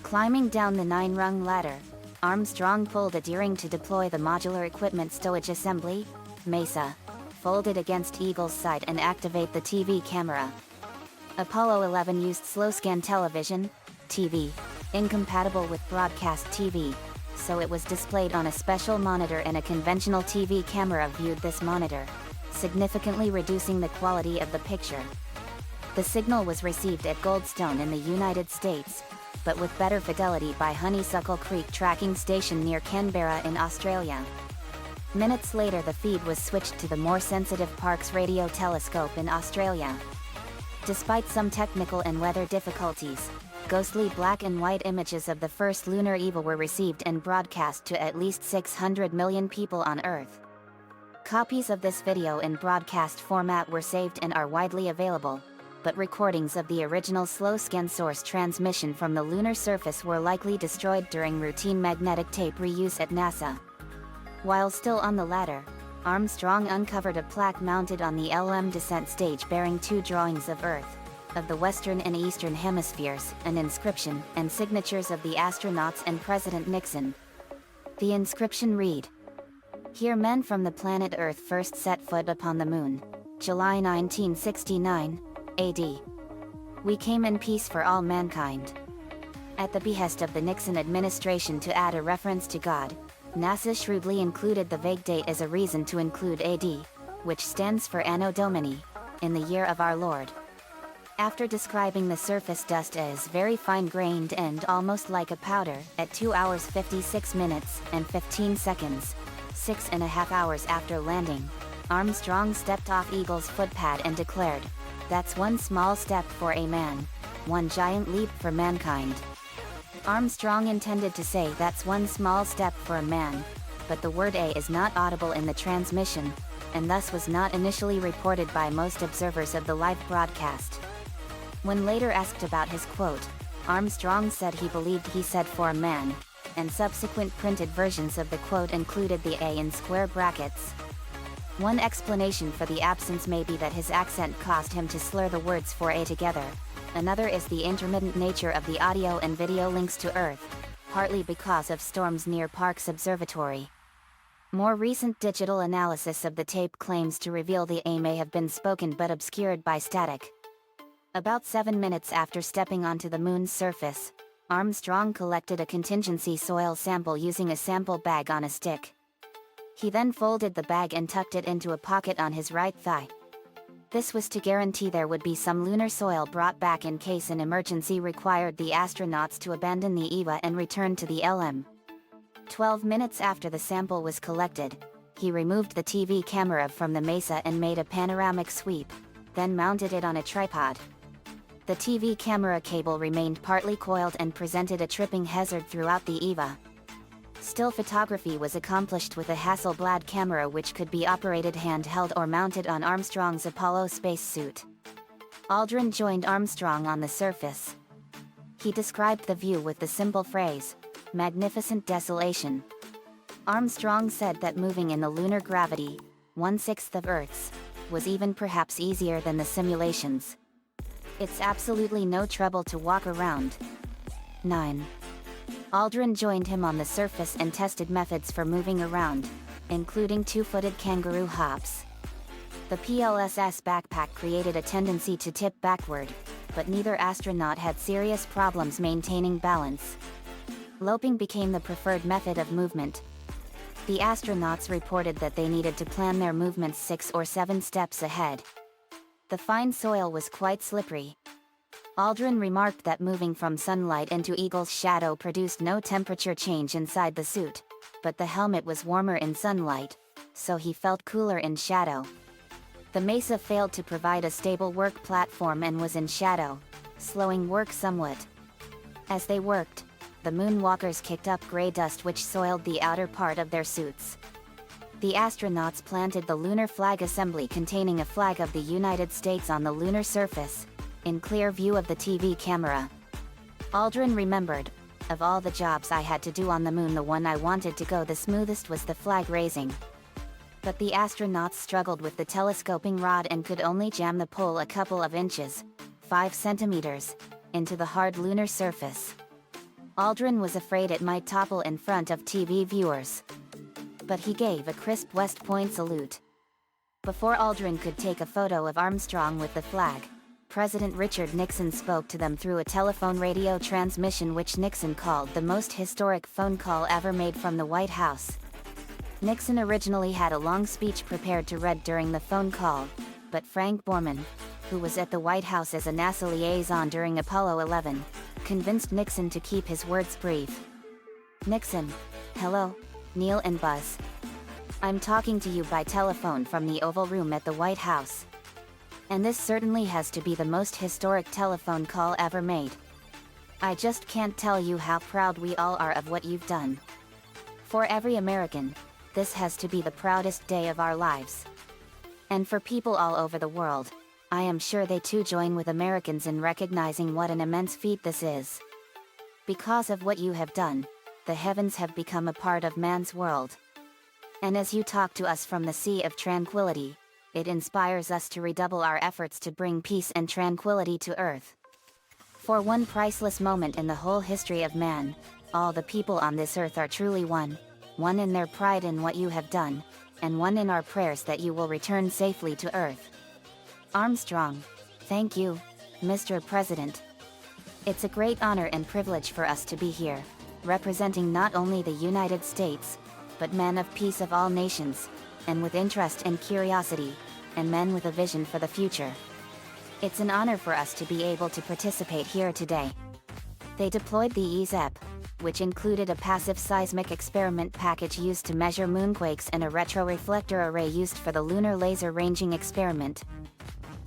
Climbing down the 9-rung ladder, Armstrong pulled a D-ring to deploy the modular equipment stowage assembly, MESA, folded against Eagle's side and activate the TV camera. Apollo 11 used slow-scan television, TV, incompatible with broadcast TV, so it was displayed on a special monitor and a conventional TV camera viewed this monitor, significantly reducing the quality of the picture. The signal was received at Goldstone in the United States, but with better fidelity by Honeysuckle Creek Tracking Station near Canberra in Australia. Minutes later the feed was switched to the more sensitive Parkes Radio Telescope in Australia. Despite some technical and weather difficulties, ghostly black and white images of the first lunar EVA were received and broadcast to at least 600 million people on Earth. Copies of this video in broadcast format were saved and are widely available, but recordings of the original slow scan source transmission from the lunar surface were likely destroyed during routine magnetic tape reuse at NASA. While still on the latter, Armstrong uncovered a plaque mounted on the LM descent stage bearing 2 drawings of Earth, of the Western and Eastern hemispheres, an inscription, and signatures of the astronauts and President Nixon. The inscription read, "Here men from the planet Earth first set foot upon the moon, July 1969, AD. We came in peace for all mankind." At the behest of the Nixon administration to add a reference to God, NASA shrewdly included the vague date as a reason to include AD, which stands for Anno Domini, in the year of our Lord. After describing the surface dust as very fine-grained and almost like a powder, at 2 hours 56 minutes and 15 seconds, 6.5 hours after landing, Armstrong stepped off Eagle's footpad and declared, "That's one small step for a man, one giant leap for mankind." Armstrong intended to say "that's one small step for a man," but the word "a" is not audible in the transmission, and thus was not initially reported by most observers of the live broadcast. When later asked about his quote, Armstrong said he believed he said "for a man," and subsequent printed versions of the quote included the "a" in square brackets. One explanation for the absence may be that his accent caused him to slur the words "for a" together. Another is the intermittent nature of the audio and video links to Earth, partly because of storms near Parkes Observatory. More recent digital analysis of the tape claims to reveal the "a" may have been spoken but obscured by static. About 7 minutes after stepping onto the moon's surface, Armstrong collected a contingency soil sample using a sample bag on a stick. He then folded the bag and tucked it into a pocket on his right thigh. This was to guarantee there would be some lunar soil brought back in case an emergency required the astronauts to abandon the EVA and return to the LM. 12 minutes after the sample was collected, he removed the TV camera from the mesa and made a panoramic sweep, then mounted it on a tripod. The TV camera cable remained partly coiled and presented a tripping hazard throughout the EVA. Still photography was accomplished with a Hasselblad camera which could be operated handheld or mounted on Armstrong's Apollo spacesuit. Aldrin joined Armstrong on the surface. He described the view with the simple phrase, "magnificent desolation." Armstrong said that moving in the lunar gravity, 1/6 of Earth's, was even perhaps easier than the simulations. "It's absolutely no trouble to walk around." 9. Aldrin joined him on the surface and tested methods for moving around, including 2-footed kangaroo hops. The PLSS backpack created a tendency to tip backward, but neither astronaut had serious problems maintaining balance. Loping became the preferred method of movement. The astronauts reported that they needed to plan their movements 6 or 7 steps ahead. The fine soil was quite slippery. Aldrin remarked that moving from sunlight into Eagle's shadow produced no temperature change inside the suit, but the helmet was warmer in sunlight, so he felt cooler in shadow. The mesa failed to provide a stable work platform and was in shadow, slowing work somewhat. As they worked, the moonwalkers kicked up gray dust which soiled the outer part of their suits. The astronauts planted the lunar flag assembly containing a flag of the United States on the lunar surface, in clear view of the TV camera. Aldrin remembered, "Of all the jobs I had to do on the moon, the one I wanted to go the smoothest was the flag raising." But the astronauts struggled with the telescoping rod and could only jam the pole a couple of inches, 5 centimeters, into the hard lunar surface. Aldrin was afraid it might topple in front of TV viewers. But he gave a crisp West Point salute. Before Aldrin could take a photo of Armstrong with the flag, President Richard Nixon spoke to them through a telephone radio transmission which Nixon called the most historic phone call ever made from the White House. Nixon originally had a long speech prepared to read during the phone call, but Frank Borman, who was at the White House as a NASA liaison during Apollo 11, convinced Nixon to keep his words brief. "Nixon, hello, Neil and Buzz. I'm talking to you by telephone from the Oval Room at the White House. And this certainly has to be the most historic telephone call ever made. I just can't tell you how proud we all are of what you've done. For every American, This has to be the proudest day of our lives. And for people all over the world, I am sure they too join with Americans in recognizing what an immense feat this is. Because of what you have done, the heavens have become a part of man's world. And as you talk to us from the Sea of Tranquility, it inspires us to redouble our efforts to bring peace and tranquility to Earth. For one priceless moment in the whole history of man, all the people on this earth are truly one in their pride in what you have done, and one in our prayers that you will return safely to Earth. Armstrong. Thank you, Mr. President. It's a great honor and privilege for us to be here, representing not only the United States, but men of peace of all nations, and with interest and curiosity, and men with a vision for the future. It's an honor for us to be able to participate here today. They deployed the EZEP, which included a passive seismic experiment package used to measure moonquakes and a retroreflector array used for the lunar laser ranging experiment.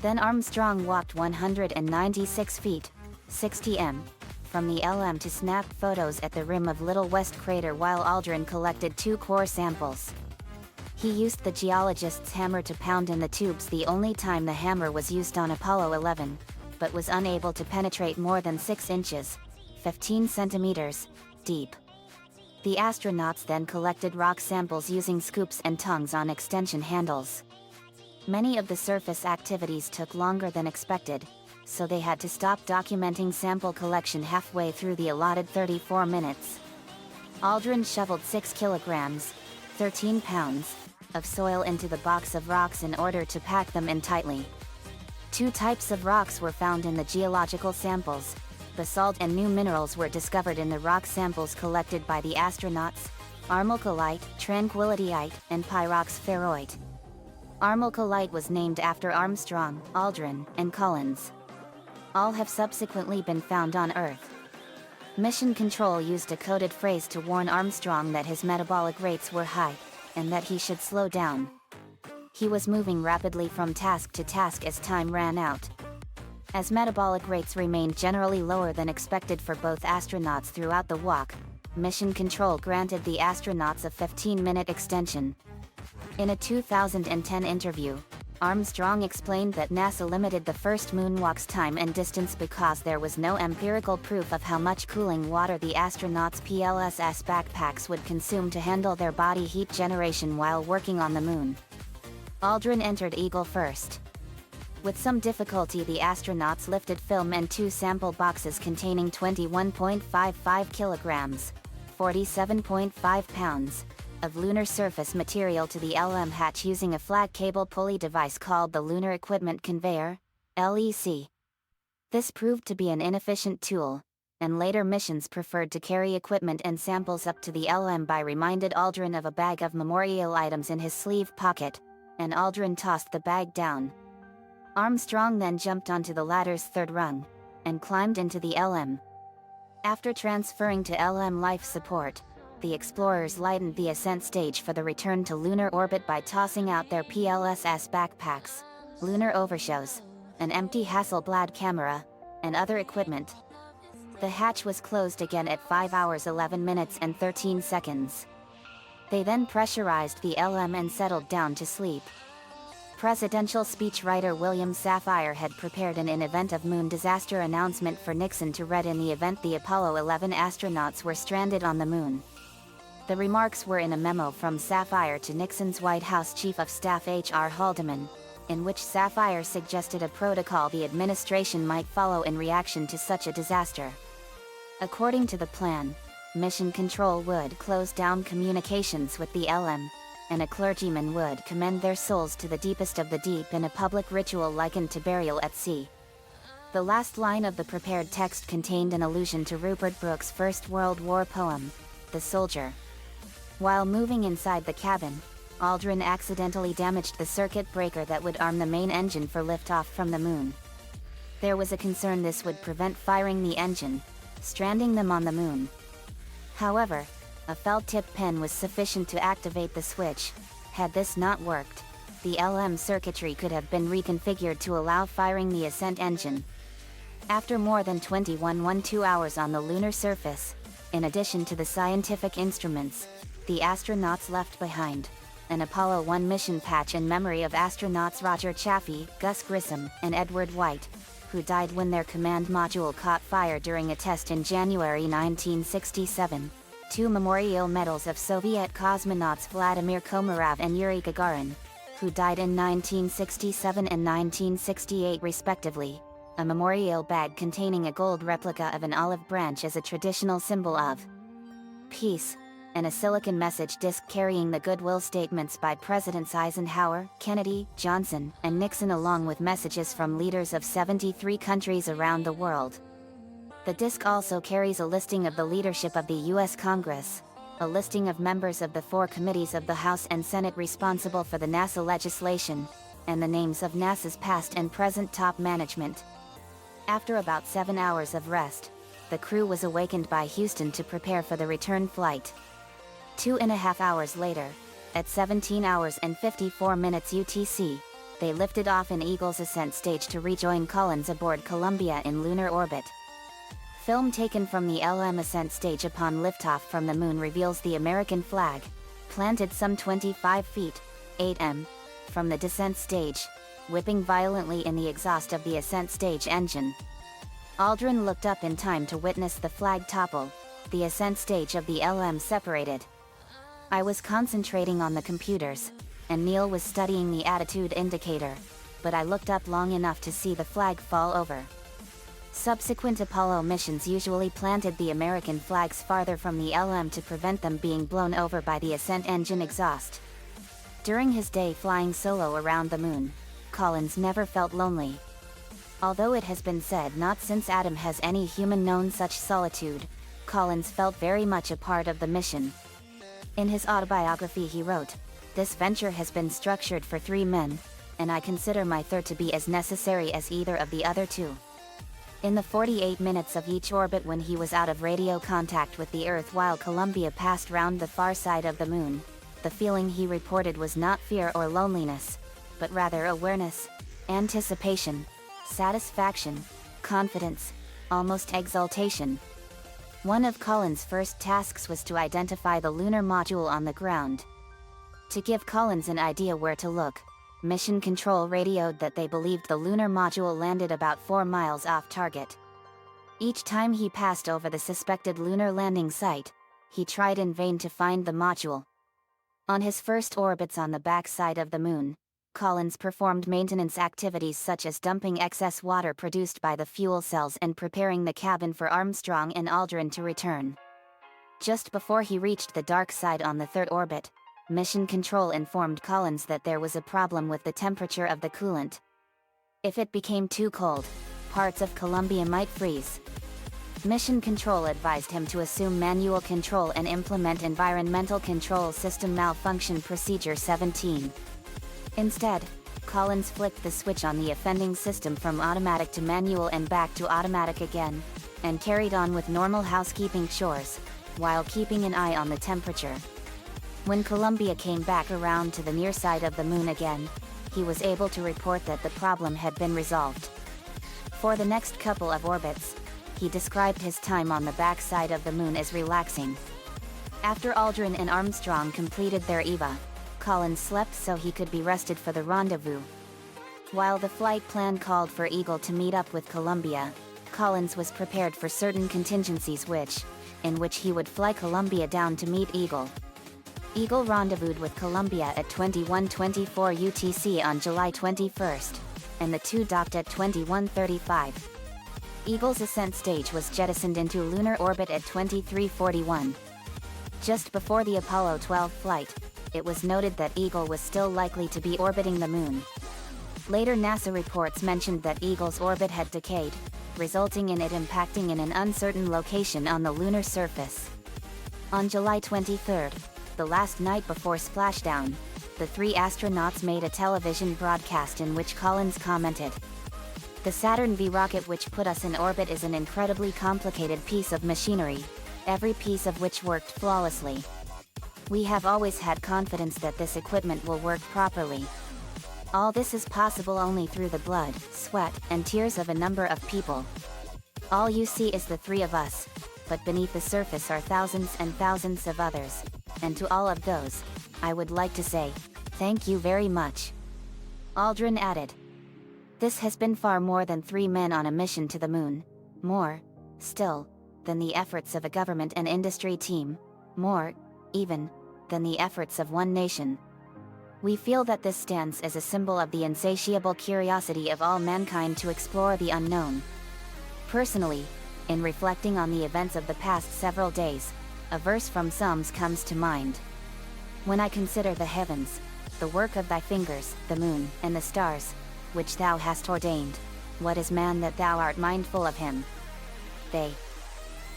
Then Armstrong walked 196 feet, 60 m, from the LM to snap photos at the rim of Little West Crater while Aldrin collected 2 core samples. He used the geologist's hammer to pound in the tubes, the only time the hammer was used on Apollo 11, but was unable to penetrate more than 6 inches, 15 centimeters, deep. The astronauts then collected rock samples using scoops and tongs on extension handles. Many of the surface activities took longer than expected, so they had to stop documenting sample collection halfway through the allotted 34 minutes. Aldrin shoveled 6 kilograms, 13 pounds, of soil into the box of rocks in order to pack them in tightly. 2 types of rocks were found in the geological samples. Basalt and new minerals were discovered in the rock samples collected by the astronauts: armalcolite, tranquilityite, and pyrox ferroite. Armalcolite was named after Armstrong, Aldrin, and Collins. All have subsequently been found on Earth. Mission Control used a coded phrase to warn Armstrong that his metabolic rates were high, and that he should slow down. He was moving rapidly from task to task as time ran out. As metabolic rates remained generally lower than expected for both astronauts throughout the walk, Mission Control granted the astronauts a 15-minute extension. In a 2010 interview, Armstrong explained that NASA limited the first moonwalk's time and distance because there was no empirical proof of how much cooling water the astronauts' PLSS backpacks would consume to handle their body heat generation while working on the moon. Aldrin entered Eagle first. With some difficulty, the astronauts lifted film and 2 sample boxes containing 21.55 kilograms, 47.5 pounds, of lunar surface material to the LM hatch using a flat cable pulley device called the Lunar Equipment Conveyor, LEC. This proved to be an inefficient tool, and later missions preferred to carry equipment and samples up to the LM. Reminded Aldrin of a bag of memorial items in his sleeve pocket, and Aldrin tossed the bag down. Armstrong then jumped onto the ladder's 3rd rung, and climbed into the LM. After transferring to LM life support, the explorers lightened the ascent stage for the return to lunar orbit by tossing out their PLSS backpacks, lunar overshoes, an empty Hasselblad camera, and other equipment. The hatch was closed again at 5 hours 11 minutes and 13 seconds. They then pressurized the LM and settled down to sleep. Presidential speechwriter William Safire had prepared an in-event of moon disaster announcement for Nixon to read in the event the Apollo 11 astronauts were stranded on the moon. The remarks were in a memo from Safire to Nixon's White House Chief of Staff H.R. Haldeman, in which Safire suggested a protocol the administration might follow in reaction to such a disaster. According to the plan, Mission Control would close down communications with the LM, and a clergyman would commend their souls to the deepest of the deep in a public ritual likened to burial at sea. The last line of the prepared text contained an allusion to Rupert Brooke's First World War poem, The Soldier. While moving inside the cabin, Aldrin accidentally damaged the circuit breaker that would arm the main engine for liftoff from the moon. There was a concern this would prevent firing the engine, stranding them on the moon. However, a felt-tip pen was sufficient to activate the switch. Had this not worked, the LM circuitry could have been reconfigured to allow firing the ascent engine. After more than 21 hours on the lunar surface, in addition to the scientific instruments, The astronauts left behind. An Apollo 1 mission patch in memory of astronauts Roger Chaffee, Gus Grissom, and Edward White, who died when their command module caught fire during a test in January 1967. 2 memorial medals of Soviet cosmonauts Vladimir Komarov and Yuri Gagarin, who died in 1967 and 1968 respectively. A memorial bag containing a gold replica of an olive branch as a traditional symbol of peace, and a silicon message disc carrying the goodwill statements by Presidents Eisenhower, Kennedy, Johnson, and Nixon, along with messages from leaders of 73 countries around the world. The disc also carries a listing of the leadership of the U.S. Congress, a listing of members of the 4 committees of the House and Senate responsible for the NASA legislation, and the names of NASA's past and present top management. After about 7 hours of rest, the crew was awakened by Houston to prepare for the return flight. 2.5 hours later, at 17 hours and 54 minutes UTC, they lifted off in Eagle's ascent stage to rejoin Collins aboard Columbia in lunar orbit. Film taken from the LM ascent stage upon liftoff from the moon reveals the American flag, planted some 25 feet, 8 m, from the descent stage, whipping violently in the exhaust of the ascent stage engine. Aldrin looked up in time to witness the flag topple. The ascent stage of the LM separated. I was concentrating on the computers, and Neil was studying the attitude indicator, but I looked up long enough to see the flag fall over. Subsequent Apollo missions usually planted the American flags farther from the LM to prevent them being blown over by the ascent engine exhaust. During his day flying solo around the moon, Collins never felt lonely. Although it has been said not since Adam has any human known such solitude, Collins felt very much a part of the mission. In his autobiography he wrote, "This venture has been structured for 3 men, and I consider my third to be as necessary as either of the other 2. In the 48 minutes of each orbit when he was out of radio contact with the Earth while Columbia passed round the far side of the moon, the feeling he reported was not fear or loneliness, but rather awareness, anticipation, satisfaction, confidence, almost exultation." One of Collins' first tasks was to identify the lunar module on the ground. To give Collins an idea where to look, Mission Control radioed that they believed the lunar module landed about 4 miles off target. Each time he passed over the suspected lunar landing site, he tried in vain to find the module. On his first orbits on the backside of the moon, Collins performed maintenance activities such as dumping excess water produced by the fuel cells and preparing the cabin for Armstrong and Aldrin to return. Just before he reached the dark side on the 3rd orbit, Mission Control informed Collins that there was a problem with the temperature of the coolant. If it became too cold, parts of Columbia might freeze. Mission Control advised him to assume manual control and implement Environmental Control System Malfunction Procedure 17. Instead, Collins flicked the switch on the offending system from automatic to manual and back to automatic again, and carried on with normal housekeeping chores, while keeping an eye on the temperature. When Columbia came back around to the near side of the moon again, he was able to report that the problem had been resolved. For the next couple of orbits, he described his time on the backside of the moon as relaxing. After Aldrin and Armstrong completed their EVA, Collins slept so he could be rested for the rendezvous. While the flight plan called for Eagle to meet up with Columbia, Collins was prepared for certain contingencies in which he would fly Columbia down to meet Eagle. Eagle rendezvoused with Columbia at 21:24 UTC on July 21st, and the 2 docked at 21:35. Eagle's ascent stage was jettisoned into lunar orbit at 23:41. Just before the Apollo 12 flight, it was noted that Eagle was still likely to be orbiting the moon. Later NASA reports mentioned that Eagle's orbit had decayed, resulting in it impacting in an uncertain location on the lunar surface. On July 23, the last night before splashdown, the 3 astronauts made a television broadcast in which Collins commented, "The Saturn V rocket which put us in orbit is an incredibly complicated piece of machinery, every piece of which worked flawlessly. We have always had confidence that this equipment will work properly. All this is possible only through the blood, sweat, and tears of a number of people. All you see is the 3 of us, but beneath the surface are thousands and thousands of others. And to all of those, I would like to say, thank you very much. Aldrin added. This has been far more than 3 men on a mission to the moon. More, still, than the efforts of a government and industry team. More, even, than the efforts of one nation. We feel that this stands as a symbol of the insatiable curiosity of all mankind to explore the unknown. Personally, in reflecting on the events of the past several days, a verse from Psalms comes to mind. When I consider the heavens, the work of thy fingers, the moon, and the stars, which thou hast ordained, what is man that thou art mindful of him?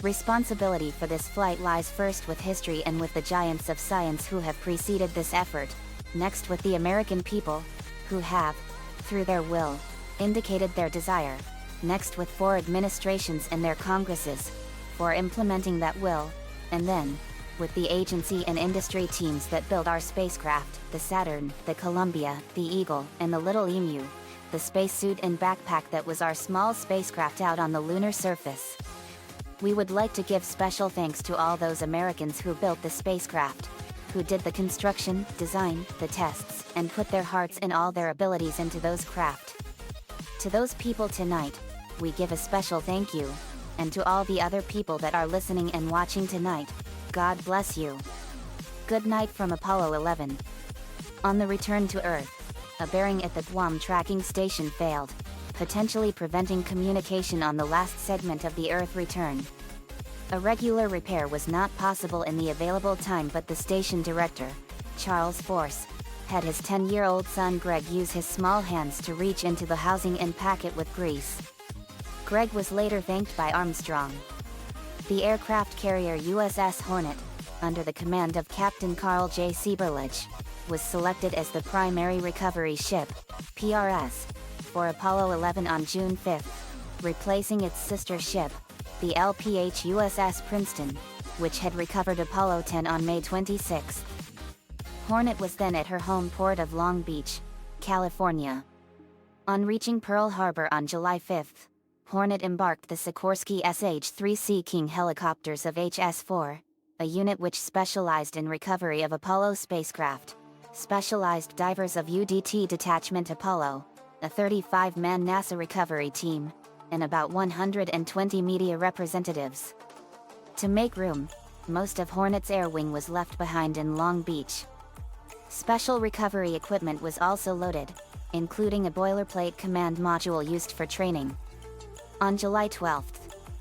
Responsibility for this flight lies first with history and with the giants of science who have preceded this effort, next with the American people, who have, through their will, indicated their desire, next with 4 administrations and their congresses, for implementing that will, and then, with the agency and industry teams that build our spacecraft, the Saturn, the Columbia, the Eagle, and the Little Emu, the spacesuit and backpack that was our small spacecraft out on the lunar surface. We would like to give special thanks to all those Americans who built the spacecraft, who did the construction, design, the tests, and put their hearts and all their abilities into those craft. To those people tonight, we give a special thank you, and to all the other people that are listening and watching tonight, God bless you. Good night from Apollo 11. On the return to Earth, a bearing at the Guam tracking station failed, potentially preventing communication on the last segment of the Earth return. A regular repair was not possible in the available time, but the station director, Charles Force, had his 10-year-old son Greg use his small hands to reach into the housing and pack it with grease. Greg was later thanked by Armstrong. The aircraft carrier USS Hornet, under the command of Captain Carl J. Sieberlich, was selected as the primary recovery ship, PRS, for Apollo 11 on June 5, replacing its sister ship, the LPH USS Princeton, which had recovered Apollo 10 on May 26. Hornet was then at her home port of Long Beach, California. On reaching Pearl Harbor on July 5, Hornet embarked the Sikorsky SH-3 Sea King helicopters of HS-4, a unit which specialized in recovery of Apollo spacecraft, specialized divers of UDT Detachment Apollo, a 35-man NASA recovery team, and about 120 media representatives. To make room, most of Hornet's air wing was left behind in Long Beach. Special recovery equipment was also loaded, including a boilerplate command module used for training. On July 12,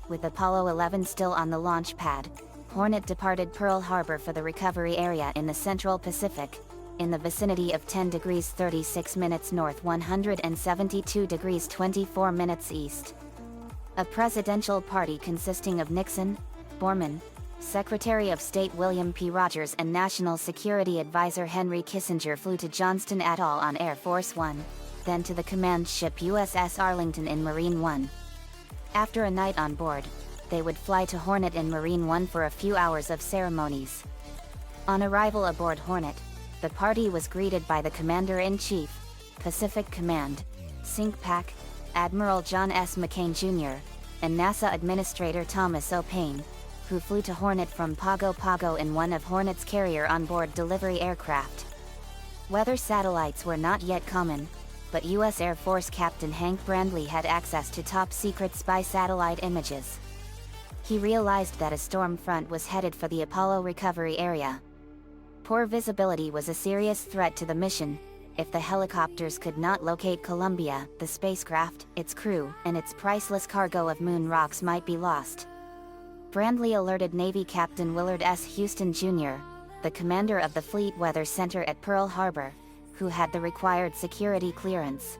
with Apollo 11 still on the launch pad, Hornet departed Pearl Harbor for the recovery area in the Central Pacific, in the vicinity of 10 degrees 36 minutes north, 172 degrees 24 minutes east. A presidential party consisting of Nixon, Borman, Secretary of State William P. Rogers and National Security Advisor Henry Kissinger flew to Johnston Atoll on Air Force One, then to the command ship USS Arlington in Marine One. After a night on board, they would fly to Hornet in Marine One for a few hours of ceremonies. On arrival aboard Hornet, the party was greeted by the Commander-in-Chief, Pacific Command, CINCPAC, Admiral John S. McCain Jr., and NASA Administrator Thomas O. Paine, who flew to Hornet from Pago Pago in one of Hornet's carrier onboard delivery aircraft. Weather satellites were not yet common, but U.S. Air Force Captain Hank Brandley had access to top-secret spy satellite images. He realized that a storm front was headed for the Apollo recovery area. Poor visibility was a serious threat to the mission. If the helicopters could not locate Columbia, the spacecraft, its crew, and its priceless cargo of moon rocks might be lost. Brandley alerted Navy Captain Willard S. Houston Jr., the commander of the Fleet Weather Center at Pearl Harbor, who had the required security clearance.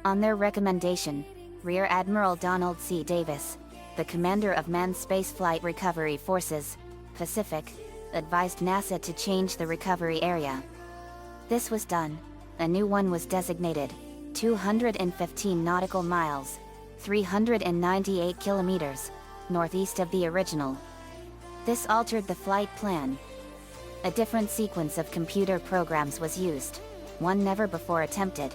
On their recommendation, Rear Admiral Donald C. Davis, the commander of Manned Spaceflight Recovery Forces, Pacific, advised NASA to change the recovery area. This was done. A new one was designated, 215 nautical miles, 398 kilometers, northeast of the original. This altered the flight plan. A different sequence of computer programs was used, one never before attempted.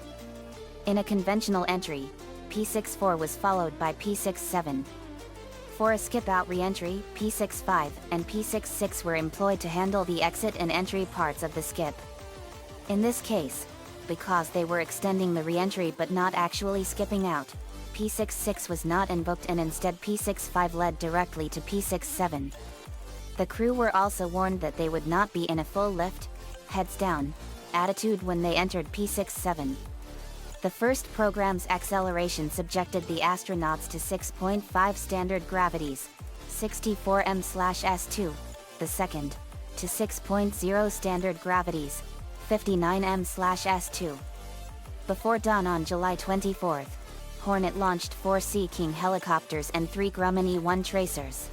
In a conventional entry, P64 was followed by P67. For a skip-out re-entry, P-65 and P-66 were employed to handle the exit and entry parts of the skip. In this case, because they were extending the re-entry but not actually skipping out, P-66 was not invoked and instead P-65 led directly to P-67. The crew were also warned that they would not be in a full lift, heads down, attitude when they entered P-67. The first program's acceleration subjected the astronauts to 6.5 standard gravities, 64 m/s2, the second, to 6.0 standard gravities, 59 m/s2. Before dawn on July 24, Hornet launched 4 Sea King helicopters and 3 Grumman E-1 tracers.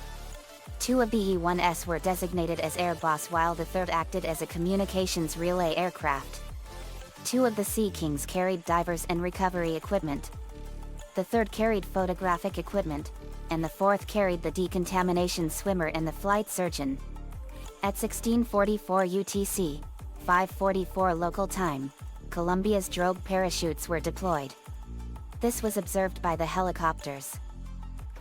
2 of the E-1s were designated as Air Boss while the third acted as a communications relay aircraft. 2 of the Sea Kings carried divers and recovery equipment. The third carried photographic equipment, and the fourth carried the decontamination swimmer and the flight surgeon. At 1644 UTC, 544 local time, Columbia's drogue parachutes were deployed. This was observed by the helicopters.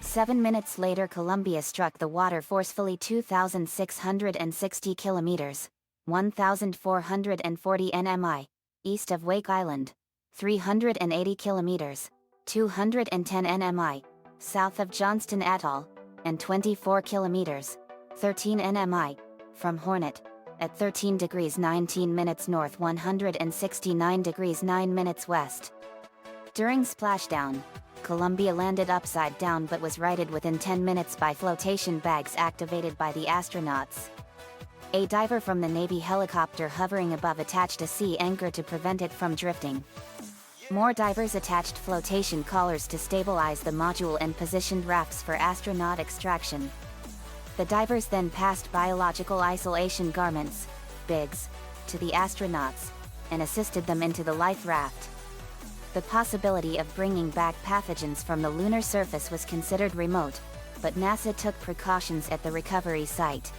7 minutes later Columbia struck the water forcefully 2,660 kilometers, 1,440 nmi, east of Wake Island, 380 kilometers, 210 nmi, south of Johnston Atoll, and 24 kilometers, 13 nmi, from Hornet, at 13 degrees 19 minutes north 169 degrees 9 minutes west. During splashdown, Columbia landed upside down but was righted within 10 minutes by flotation bags activated by the astronauts. A diver from the Navy helicopter hovering above attached a sea anchor to prevent it from drifting. More divers attached flotation collars to stabilize the module and positioned rafts for astronaut extraction. The divers then passed biological isolation garments, BIGs, to the astronauts, and assisted them into the life raft. The possibility of bringing back pathogens from the lunar surface was considered remote, but NASA took precautions at the recovery site.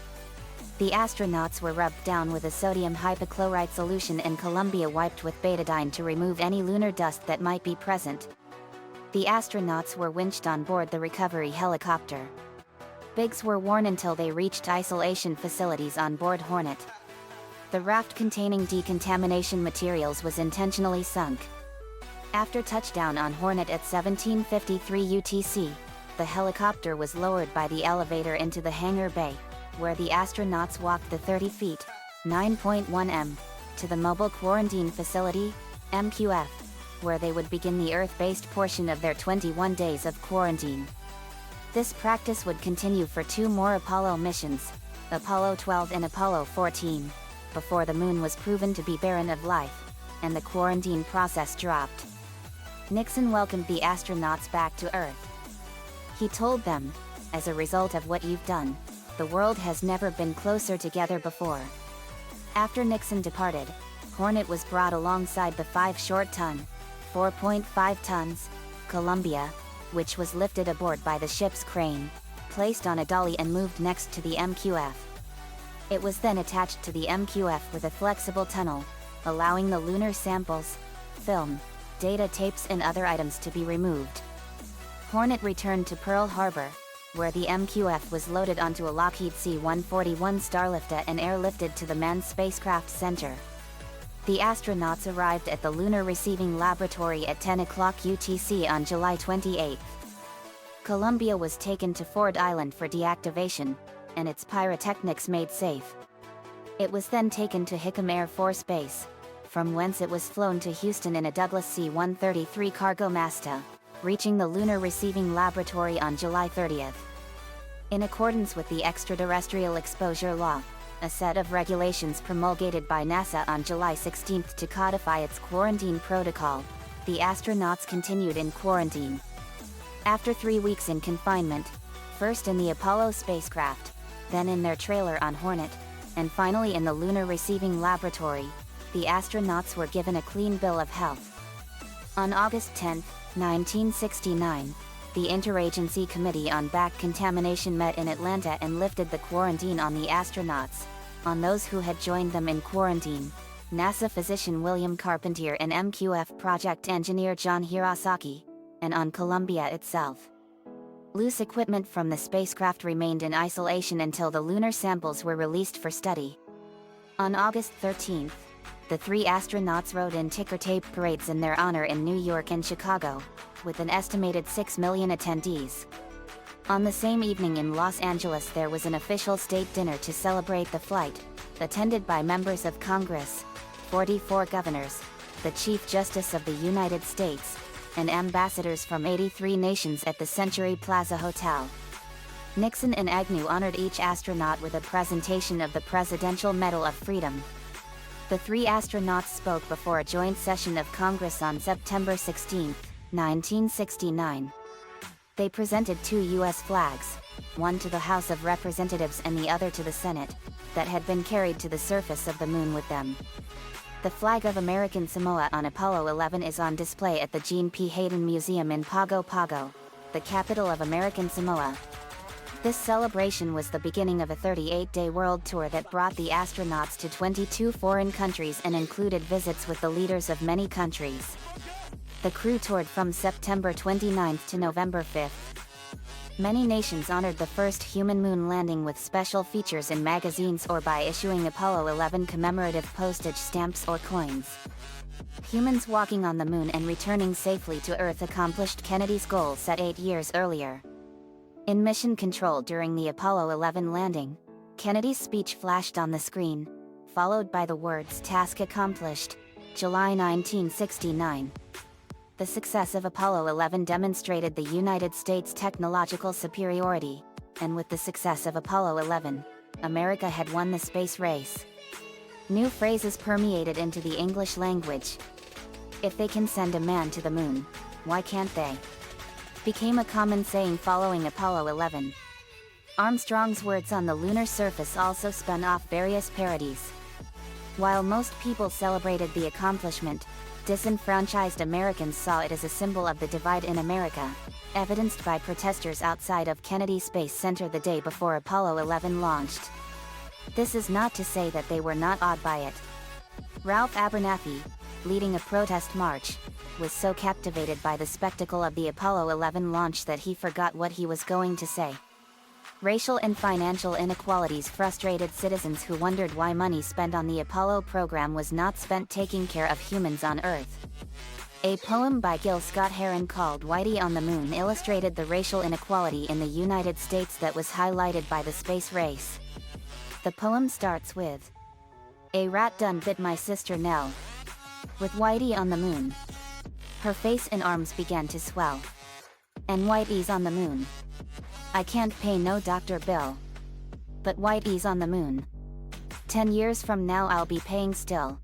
The astronauts were rubbed down with a sodium hypochlorite solution and Columbia wiped with betadine to remove any lunar dust that might be present. The astronauts were winched on board the recovery helicopter. Bigs were worn until they reached isolation facilities on board Hornet. The raft containing decontamination materials was intentionally sunk. After touchdown on Hornet at 1753 UTC, the helicopter was lowered by the elevator into the hangar bay, where the astronauts walked the 30 feet, 9.1 m, to the Mobile Quarantine Facility, MQF, where they would begin the Earth-based portion of their 21 days of quarantine. This practice would continue for 2 more Apollo missions, Apollo 12 and Apollo 14, before the Moon was proven to be barren of life, and the quarantine process dropped. Nixon welcomed the astronauts back to Earth. He told them, "As a result of what you've done, the world has never been closer together before." After Nixon departed, Hornet was brought alongside the 5 short-ton, 4.5 tons, Columbia, which was lifted aboard by the ship's crane, placed on a dolly and moved next to the MQF. It was then attached to the MQF with a flexible tunnel, allowing the lunar samples, film, data tapes and other items to be removed. Hornet returned to Pearl Harbor, where the MQF was loaded onto a Lockheed C-141 Starlifter and airlifted to the Manned Spacecraft Center. The astronauts arrived at the Lunar Receiving Laboratory at 10 o'clock UTC on July 28. Columbia was taken to Ford Island for deactivation, and its pyrotechnics made safe. It was then taken to Hickam Air Force Base, from whence it was flown to Houston in a Douglas C-133 cargo Masta, reaching the Lunar Receiving Laboratory on July 30. In accordance with the Extraterrestrial Exposure Law, a set of regulations promulgated by NASA on July 16 to codify its quarantine protocol, the astronauts continued in quarantine. After 3 weeks in confinement, first in the Apollo spacecraft, then in their trailer on Hornet, and finally in the Lunar Receiving Laboratory, the astronauts were given a clean bill of health. On August 10, 1969, the Interagency Committee on Back Contamination met in Atlanta and lifted the quarantine on the astronauts, on those who had joined them in quarantine, NASA physician William Carpentier and MQF project engineer John Hirosaki, and on Columbia itself. Loose equipment from the spacecraft remained in isolation until the lunar samples were released for study. On August 13th, the 3 astronauts rode in ticker tape parades in their honor in New York and Chicago, with an estimated 6 million attendees. On the same evening in Los Angeles there was an official state dinner to celebrate the flight, attended by members of Congress, 44 governors, the Chief Justice of the United States, and ambassadors from 83 nations at the Century Plaza Hotel. Nixon and Agnew honored each astronaut with a presentation of the Presidential Medal of Freedom. The 3 astronauts spoke before a joint session of Congress on September 16, 1969. They presented 2 U.S. flags, one to the House of Representatives and the other to the Senate, that had been carried to the surface of the moon with them. The flag of American Samoa on Apollo 11 is on display at the Gene P. Hayden Museum in Pago Pago, the capital of American Samoa. This celebration was the beginning of a 38-day world tour that brought the astronauts to 22 foreign countries and included visits with the leaders of many countries. The crew toured from September 29 to November 5. Many nations honored the first human moon landing with special features in magazines or by issuing Apollo 11 commemorative postage stamps or coins. Humans walking on the moon and returning safely to Earth accomplished Kennedy's goal set 8 years earlier. In mission control during the Apollo 11 landing, Kennedy's speech flashed on the screen, followed by the words "Task accomplished, July 1969." The success of Apollo 11 demonstrated the United States' technological superiority, and with the success of Apollo 11, America had won the space race. New phrases permeated into the English language. "If they can send a man to the moon, why can't they?" became a common saying following Apollo 11. Armstrong's words on the lunar surface also spun off various parodies. While most people celebrated the accomplishment, disenfranchised Americans saw it as a symbol of the divide in America, evidenced by protesters outside of Kennedy Space Center the day before Apollo 11 launched. This is not to say that they were not awed by it. Ralph Abernathy, leading a protest march, was so captivated by the spectacle of the Apollo 11 launch that he forgot what he was going to say. Racial and financial inequalities frustrated citizens who wondered why money spent on the Apollo program was not spent taking care of humans on Earth. A poem by Gil Scott-Heron called "Whitey on the Moon" illustrated the racial inequality in the United States that was highlighted by the space race. The poem starts with, "A rat done bit my sister Nell. With Whitey on the moon. Her face and arms began to swell. And Whitey's on the moon. I can't pay no doctor bill. But Whitey's on the moon. 10 years from now I'll be paying still.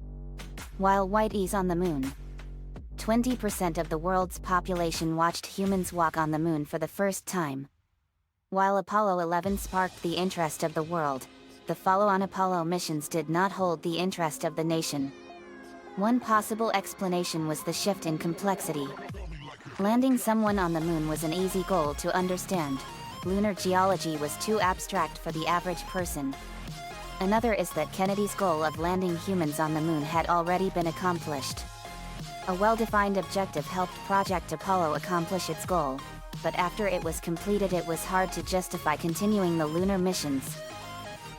While Whitey's on the moon." 20% of the world's population watched humans walk on the moon for the first time. While Apollo 11 sparked the interest of the world, the follow-on Apollo missions did not hold the interest of the nation. One possible explanation was the shift in complexity. Landing someone on the moon was an easy goal to understand. Lunar geology was too abstract for the average person. Another is that Kennedy's goal of landing humans on the moon had already been accomplished. A well-defined objective helped Project Apollo accomplish its goal, but after it was completed it was hard to justify continuing the lunar missions.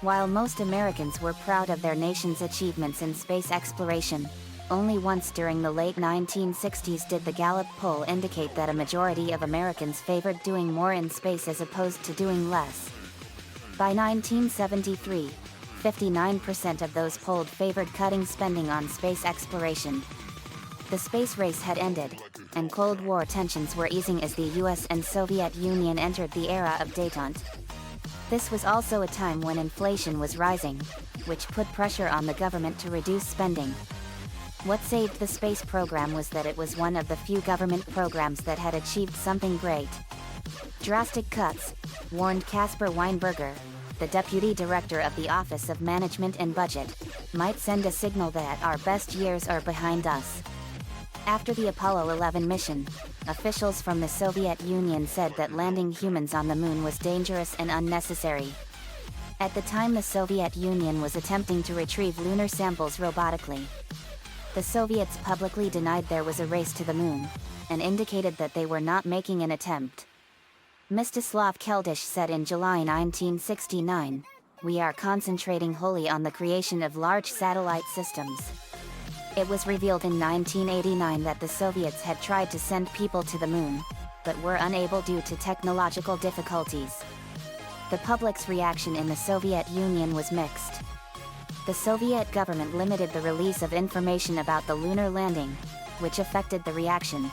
While most Americans were proud of their nation's achievements in space exploration, only once during the late 1960s did the Gallup poll indicate that a majority of Americans favored doing more in space as opposed to doing less. By 1973, 59% of those polled favored cutting spending on space exploration. The space race had ended, and Cold War tensions were easing as the US and Soviet Union entered the era of détente. This was also a time when inflation was rising, which put pressure on the government to reduce spending. What saved the space program was that it was one of the few government programs that had achieved something great. Drastic cuts, warned Caspar Weinberger, the deputy director of the Office of Management and Budget, might send a signal that our best years are behind us. After the Apollo 11 mission, officials from the Soviet Union said that landing humans on the moon was dangerous and unnecessary. At the time the Soviet Union was attempting to retrieve lunar samples robotically. The Soviets publicly denied there was a race to the moon, and indicated that they were not making an attempt. Mstislav Keldysh said in July 1969, "We are concentrating wholly on the creation of large satellite systems." It was revealed in 1989 that the Soviets had tried to send people to the moon, but were unable due to technological difficulties. The public's reaction in the Soviet Union was mixed. The Soviet government limited the release of information about the lunar landing, which affected the reaction.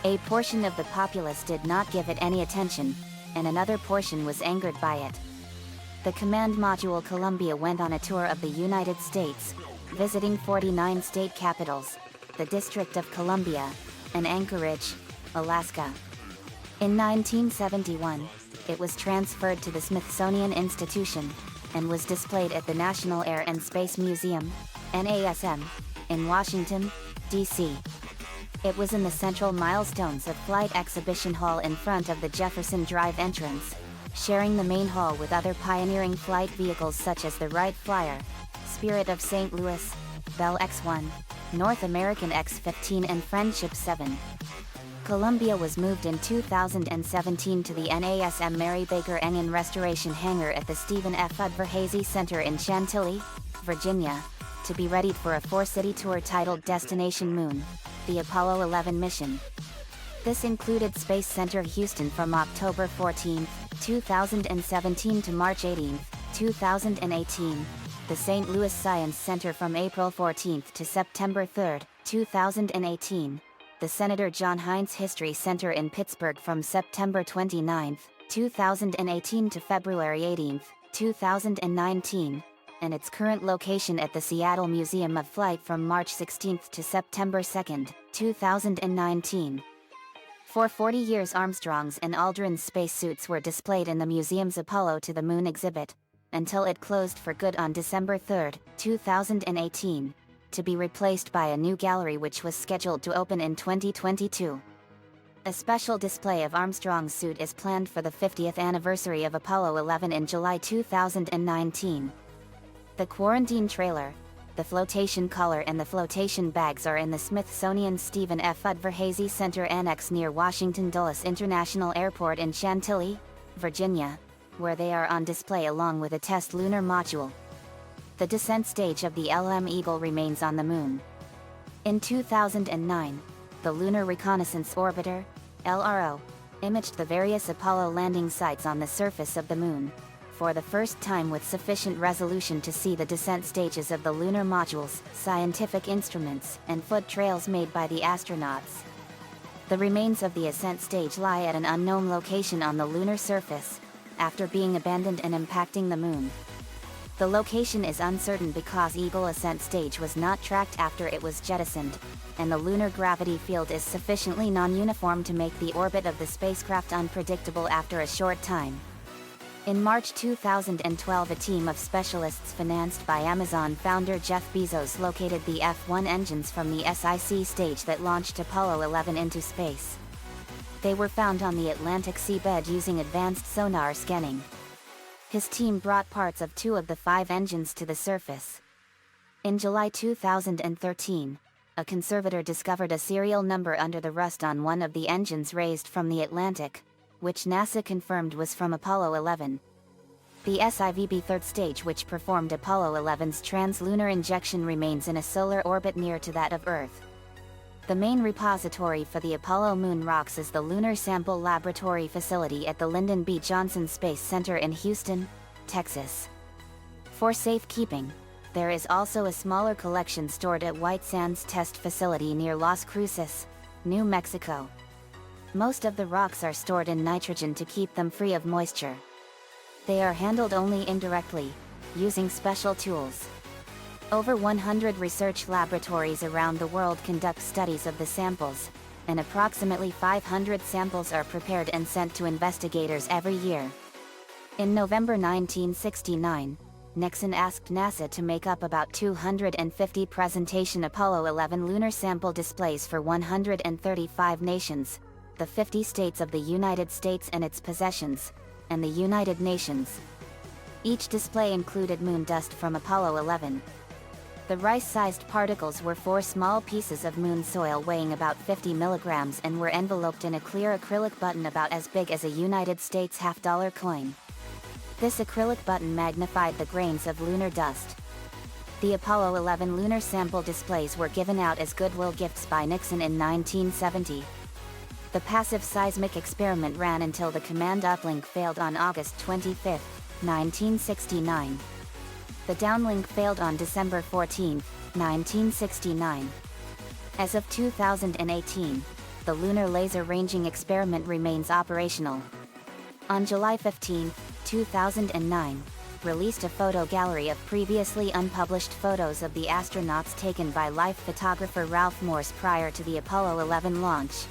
A portion of the populace did not give it any attention, and another portion was angered by it. The command module Columbia went on a tour of the United States, visiting 49 state capitals, the District of Columbia, and Anchorage, Alaska. In 1971, it was transferred to the Smithsonian Institution, and was displayed at the National Air and Space Museum, NASM, in Washington, D.C. It was in the central milestones of Flight Exhibition Hall in front of the Jefferson Drive entrance, sharing the main hall with other pioneering flight vehicles such as the Wright Flyer, Spirit of St. Louis, Bell X-1, North American X-15 and Friendship 7. Columbia was moved in 2017 to the NASM Mary Baker Engen Restoration Hangar at the Stephen F. Udvar-Hazy Center in Chantilly, Virginia, to be readied for a 4-city tour titled Destination Moon, the Apollo 11 mission. This included Space Center Houston from October 14, 2017 to March 18, 2018, the St. Louis Science Center from April 14 to September 3, 2018, the Senator John Heinz History Center in Pittsburgh from September 29, 2018 to February 18, 2019, and its current location at the Seattle Museum of Flight from March 16 to September 2, 2019. For 40 years Armstrong's and Aldrin's spacesuits were displayed in the museum's Apollo to the Moon exhibit, until it closed for good on December 3, 2018. To be replaced by a new gallery which was scheduled to open in 2022. A special display of Armstrong's suit is planned for the 50th anniversary of Apollo 11 in July 2019. The quarantine trailer, the flotation collar and the flotation bags are in the Smithsonian Stephen F. Udvar-Hazy Center Annex near Washington Dulles International Airport in Chantilly, Virginia, where they are on display along with a test lunar module. The descent stage of the LM Eagle remains on the Moon. In 2009, the Lunar Reconnaissance Orbiter, LRO, imaged the various Apollo landing sites on the surface of the Moon, for the first time with sufficient resolution to see the descent stages of the lunar modules, scientific instruments, and foot trails made by the astronauts. The remains of the ascent stage lie at an unknown location on the lunar surface, after being abandoned and impacting the Moon. The location is uncertain because Eagle ascent stage was not tracked after it was jettisoned, and the lunar gravity field is sufficiently non-uniform to make the orbit of the spacecraft unpredictable after a short time. In March 2012, a team of specialists financed by Amazon founder Jeff Bezos located the F-1 engines from the SIC stage that launched Apollo 11 into space. They were found on the Atlantic seabed using advanced sonar scanning. His team brought parts of 2 of the 5 engines to the surface. In July 2013, a conservator discovered a serial number under the rust on one of the engines raised from the Atlantic, which NASA confirmed was from Apollo 11. The SIVB third stage, which performed Apollo 11's trans-lunar injection, remains in a solar orbit near to that of Earth. The main repository for the Apollo moon rocks is the Lunar Sample Laboratory Facility at the Lyndon B. Johnson Space Center in Houston, Texas. For safekeeping, there is also a smaller collection stored at White Sands Test Facility near Las Cruces, New Mexico. Most of the rocks are stored in nitrogen to keep them free of moisture. They are handled only indirectly, using special tools. Over 100 research laboratories around the world conduct studies of the samples, and approximately 500 samples are prepared and sent to investigators every year. In November 1969, Nixon asked NASA to make up about 250 presentation Apollo 11 lunar sample displays for 135 nations, the 50 states of the United States and its possessions, and the United Nations. Each display included moon dust from Apollo 11. The rice-sized particles were 4 small pieces of moon soil weighing about 50 milligrams and were enveloped in a clear acrylic button about as big as a United States half-dollar coin. This acrylic button magnified the grains of lunar dust. The Apollo 11 lunar sample displays were given out as goodwill gifts by Nixon in 1970. The passive seismic experiment ran until the command uplink failed on August 25, 1969. The downlink failed on December 14, 1969. As of 2018, the Lunar Laser Ranging Experiment remains operational. On July 15, 2009, released a photo gallery of previously unpublished photos of the astronauts taken by life photographer Ralph Morse prior to the Apollo 11 launch.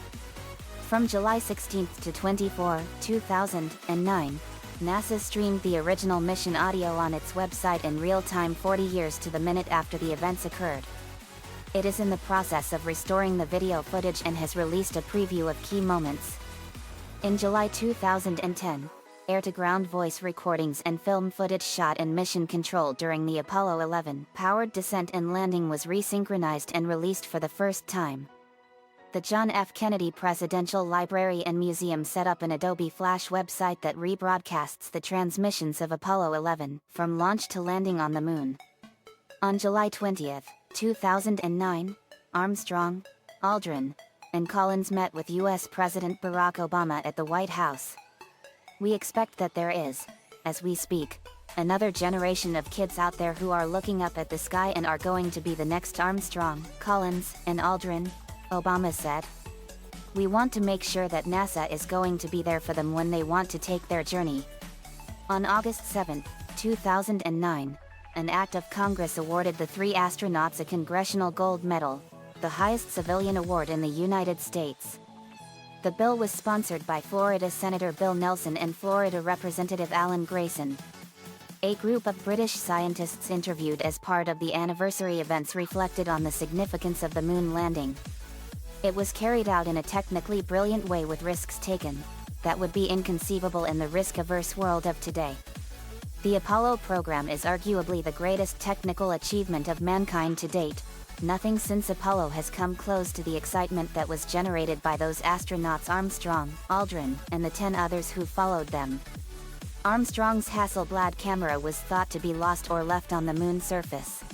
From July 16 to 24, 2009, NASA streamed the original mission audio on its website in real time 40 years to the minute after the events occurred. It is in the process of restoring the video footage and has released a preview of key moments. In July 2010, air-to-ground voice recordings and film footage shot in mission control during the Apollo 11 powered descent and landing was resynchronized and released for the first time. The John F. Kennedy Presidential Library and Museum set up an Adobe Flash website that rebroadcasts the transmissions of Apollo 11, from launch to landing on the moon. On July 20, 2009, Armstrong, Aldrin, and Collins met with U.S. President Barack Obama at the White House. We expect that there is, as we speak, another generation of kids out there who are looking up at the sky and are going to be the next Armstrong, Collins, and Aldrin, Obama said. We want to make sure that NASA is going to be there for them when they want to take their journey. On August 7, 2009, an act of Congress awarded the 3 astronauts a Congressional Gold Medal, the highest civilian award in the United States. The bill was sponsored by Florida Senator Bill Nelson and Florida Representative Alan Grayson. A group of British scientists interviewed as part of the anniversary events reflected on the significance of the moon landing. It was carried out in a technically brilliant way with risks taken that would be inconceivable in the risk-averse world of today. The Apollo program is arguably the greatest technical achievement of mankind to date. Nothing since Apollo has come close to the excitement that was generated by those astronauts Armstrong, Aldrin, and the 10 others who followed them. Armstrong's Hasselblad camera was thought to be lost or left on the moon's surface.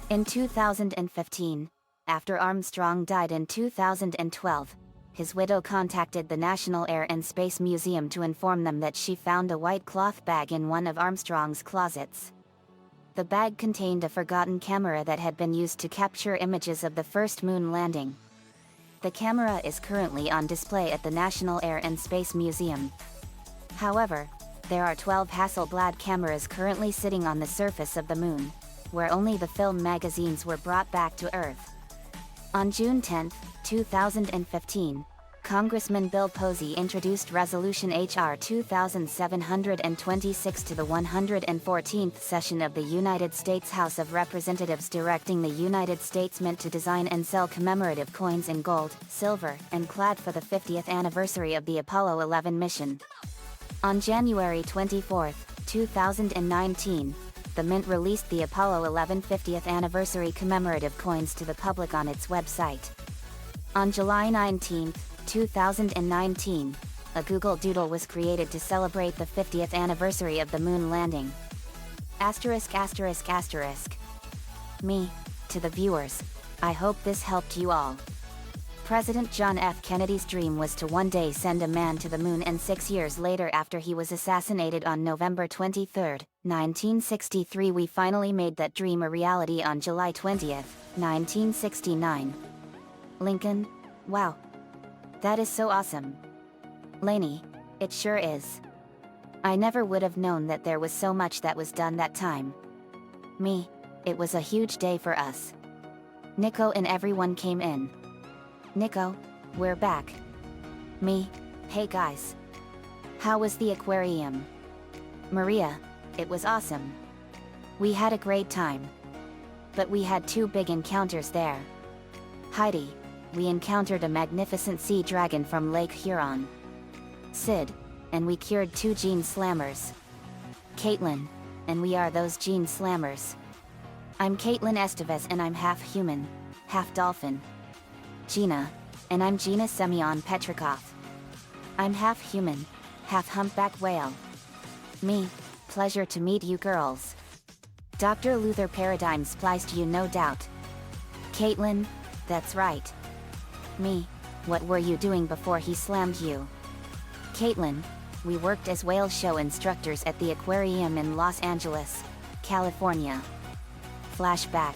In 2015, after Armstrong died in 2012, his widow contacted the National Air and Space Museum to inform them that she found a white cloth bag in one of Armstrong's closets. The bag contained a forgotten camera that had been used to capture images of the first moon landing. The camera is currently on display at the National Air and Space Museum. However, there are 12 Hasselblad cameras currently sitting on the surface of the moon, where only the film magazines were brought back to Earth. On June 10, 2015, Congressman Bill Posey introduced Resolution H.R. 2726 to the 114th session of the United States House of Representatives directing the United States Mint to design and sell commemorative coins in gold, silver, and clad for the 50th anniversary of the Apollo 11 mission. On January 24, 2019, the Mint released the Apollo 11 50th anniversary commemorative coins to the public on its website. On July 19, 2019, a Google Doodle was created to celebrate the 50th anniversary of the moon landing. *****. Me, to the viewers, I hope this helped you all. President John F. Kennedy's dream was to one day send a man to the moon, and 6 years later, after he was assassinated on November 23, 1963, we finally made that dream a reality on July 20, 1969. Lincoln, wow. That is so awesome. Laney, it sure is. I never would have known that there was so much that was done that time. Me, it was a huge day for us. Nico and everyone came in. Nico, we're back. Me, hey guys. How was the aquarium? Maria, it was awesome. We had a great time. But we had 2 big encounters there. Heidi, we encountered a magnificent sea dragon from Lake Huron. Sid, and we cured 2 gene slammers. Caitlin, and we are those gene slammers. I'm Caitlin Estevez and I'm half human, half dolphin. Gina, and I'm Gina Semyon Petrikov. I'm half human, half humpback whale. Me, pleasure to meet you girls. Dr. Luther Paradigm spliced you no doubt. Caitlin, that's right. Me, what were you doing before he slammed you? Caitlin, we worked as whale show instructors at the aquarium in Los Angeles, California. Flashback.